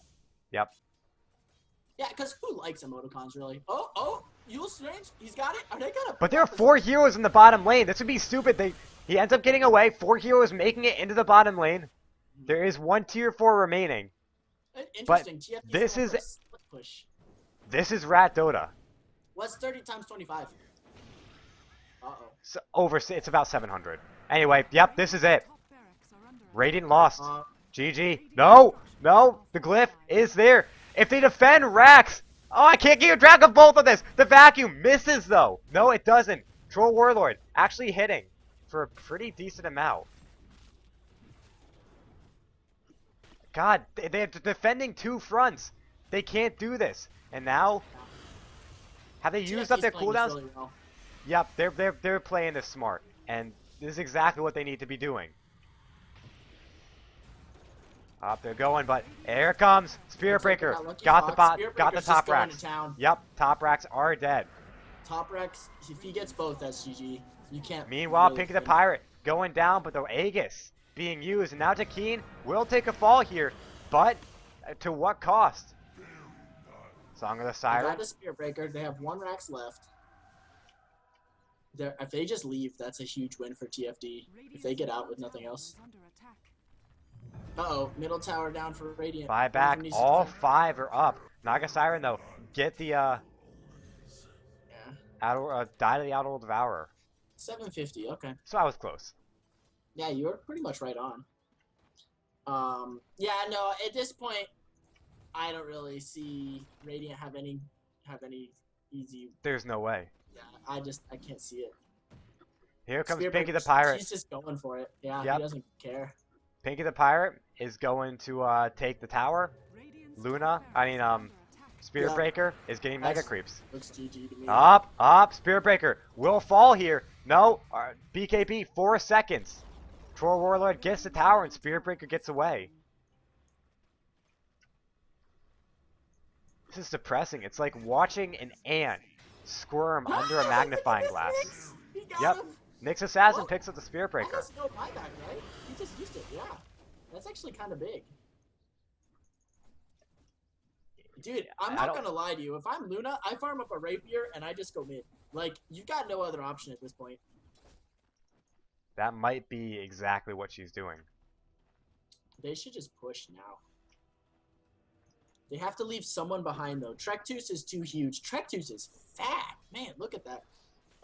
Yeah, because who likes emoticons really? Oh, Yule Strange, he's got it. Are they gonna? But there are 4 heroes in the bottom lane. This would be stupid. He ends up getting away. 4 heroes making it into the bottom lane. There is 1 tier 4 remaining. Interesting. But this is Rat Dota. What's 30 times 25? So it's about 700. Anyway, yep, this is it. Radiant lost. GG. No, the glyph is there. If they defend Rax, oh, I can't keep track of both of this. The vacuum misses though. No, it doesn't. Troll Warlord actually hitting for a pretty decent amount. God, they're defending 2 fronts. They can't do this. And now, have they used up their cooldowns? Really well. Yep, they're playing this smart, and this is exactly what they need to be doing. Up they're going, but here it comes. Spirit Breaker got the top racks. Yep, top racks are dead. Top racks, if he gets both, that's GG. You can't. Meanwhile, really Pinky the Pirate going down, but the Aegis being used, and now Takeen will take a fall here, but to what cost? Song of the Siren. They got the Spirit Breaker. They have 1 racks left. If they just leave, that's a huge win for TFD. If they get out with nothing else. Uh-oh, middle tower down for Radiant. Buy back, all 5 are up. Naga Siren, though, get the, die to the Outer Devourer. 750, okay. So I was close. Yeah, you were pretty much right on. Yeah, no, at this point, I don't really see Radiant have any easy... There's no way. Yeah, I can't see it. Here comes Spirit Pinky the Breaker, Pirate. he's just going for it. Yeah, Yep. he doesn't care. Pinky the Pirate is going to take the tower. Spirit Breaker is getting Mega Creeps. Looks GG to me. Up. Spirit Breaker will fall here. No, BKB, 4 seconds. Troll Warlord gets the tower and Spirit Breaker gets away. This is depressing. It's like watching an ant squirm under a magnifying glass. Yep. Nyx Assassin picks up the Spirit Breaker. Almost no buyback, right? He just used it, yeah. That's actually kind of big. Dude, I'm not gonna lie to you. If I'm Luna, I farm up a rapier and I just go mid. Like, you've got no other option at this point. That might be exactly what she's doing. They should just push now. They have to leave someone behind, though. Trektus is too huge. Trektus is fat. Man, look at that.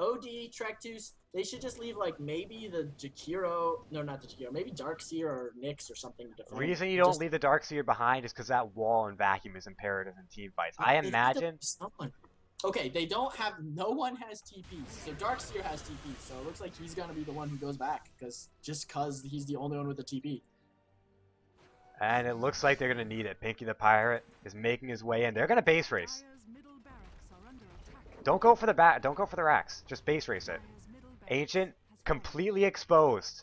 OD, Trektus, they should just leave, like, maybe the Jakiro. No, not the Jakiro. Maybe Darkseer or Nyx or something to defend. The reason you don't leave the Darkseer behind is because that wall and vacuum is imperative in team fights. I imagine. Okay, they don't have. No one has TPs. So Darkseer has TPs. So it looks like he's going to be the one who goes back. Because he's the only one with a TP. And it looks like they're going to need it. Pinky the Pirate is making his way in. They're going to base race. Don't go for the Don't go for the racks. Just base race it. Ancient completely exposed.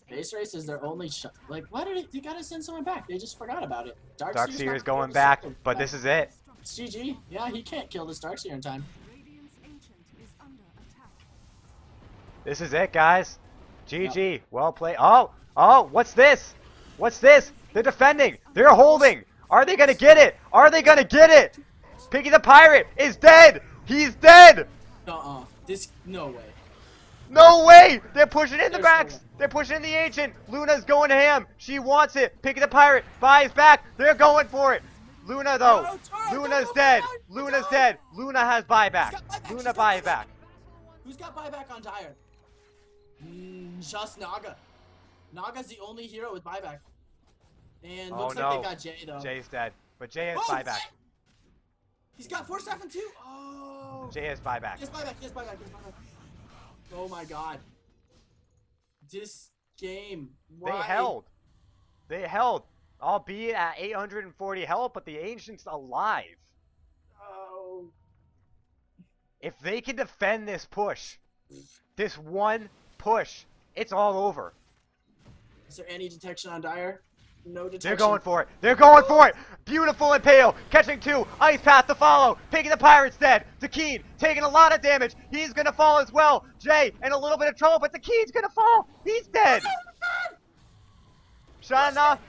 Base race is their only shot. Like, why did they gotta send someone back? They just forgot about it. Darkseer is going back, but this is it. It's GG. Yeah, he can't kill this Darkseer in time. This is it, guys. GG. Yep. Well played. Oh, what's this? What's this? They're defending. They're holding. Are they gonna get it? Are they gonna get it? Pinky the Pirate is dead. He's dead. No way. No way! They're pushing in the backs! They're pushing in the Ancient! Luna's going ham! She wants it! Pinky the Pirate buys back! They're going for it! Luna, though! Luna's dead! Luna's dead! Luna has buyback! Luna buyback! Who's got buyback on Dire? Just Naga. Naga's the only hero with buyback. And looks like they got Jay, though. Jay's dead. But Jay has buyback. He's got 4 staff and 2! Oh! Jay has buyback. He has buyback. Oh my god. This game. Why? They held. Albeit at 840 health, but the Ancient's alive. Oh. If they can defend this push, this one push, it's all over. Is there any detection on Dire? No detection. They're going for it. They're going for it. Beautiful Impale. Catching 2. Ice Path to follow. Pinky the Pirate's dead. Takeen taking a lot of damage. He's going to fall as well. Jay in a little bit of trouble, but Takeen's going to fall. He's dead. Shana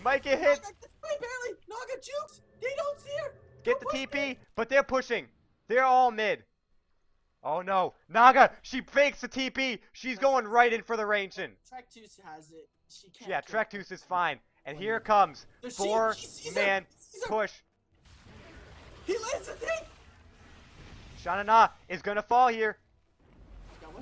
might get hit. Barely. Naga jukes. They don't see her. Get the TP, but they're pushing. They're all mid. Oh no. Naga, she fakes the TP. She's going right in for the Ancient. Trektus has it. Yeah, Trektus is fine. And here comes 4-man push. He lands the thing! Shanana is going to fall here.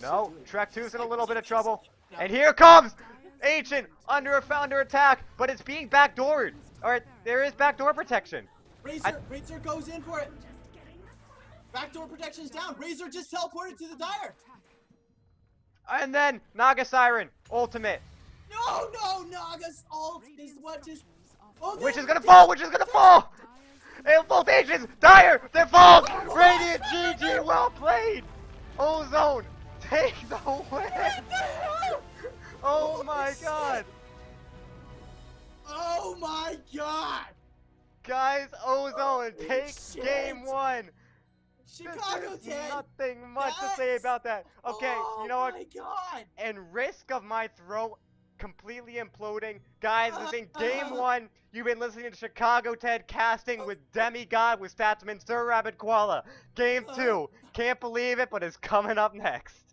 No, Trektus in a little bit of trouble. And here comes Ancient under attack, but it's being backdoored. Alright, there is backdoor protection. Razor goes in for it. Backdoor protection is down. Razor just teleported to the Dire. And then Naga Siren, ultimate. No, Naga's ult is what just... Oh, which is gonna fall, And both Ancients, Dire, they fall! Radiant, GG, well played! Ozone, take the win! Oh my god! Oh my god! Guys, Ozone, take game 1! Chicago 10! Nothing much to say about that. Okay, you know what? Oh my god! And risk of my throat completely imploding. Guys, this is in game 1. You've been listening to Chicago Ted casting with Demigod with Statsman Sir Rabbit Koala. Game 2. Can't believe it, but it's coming up next.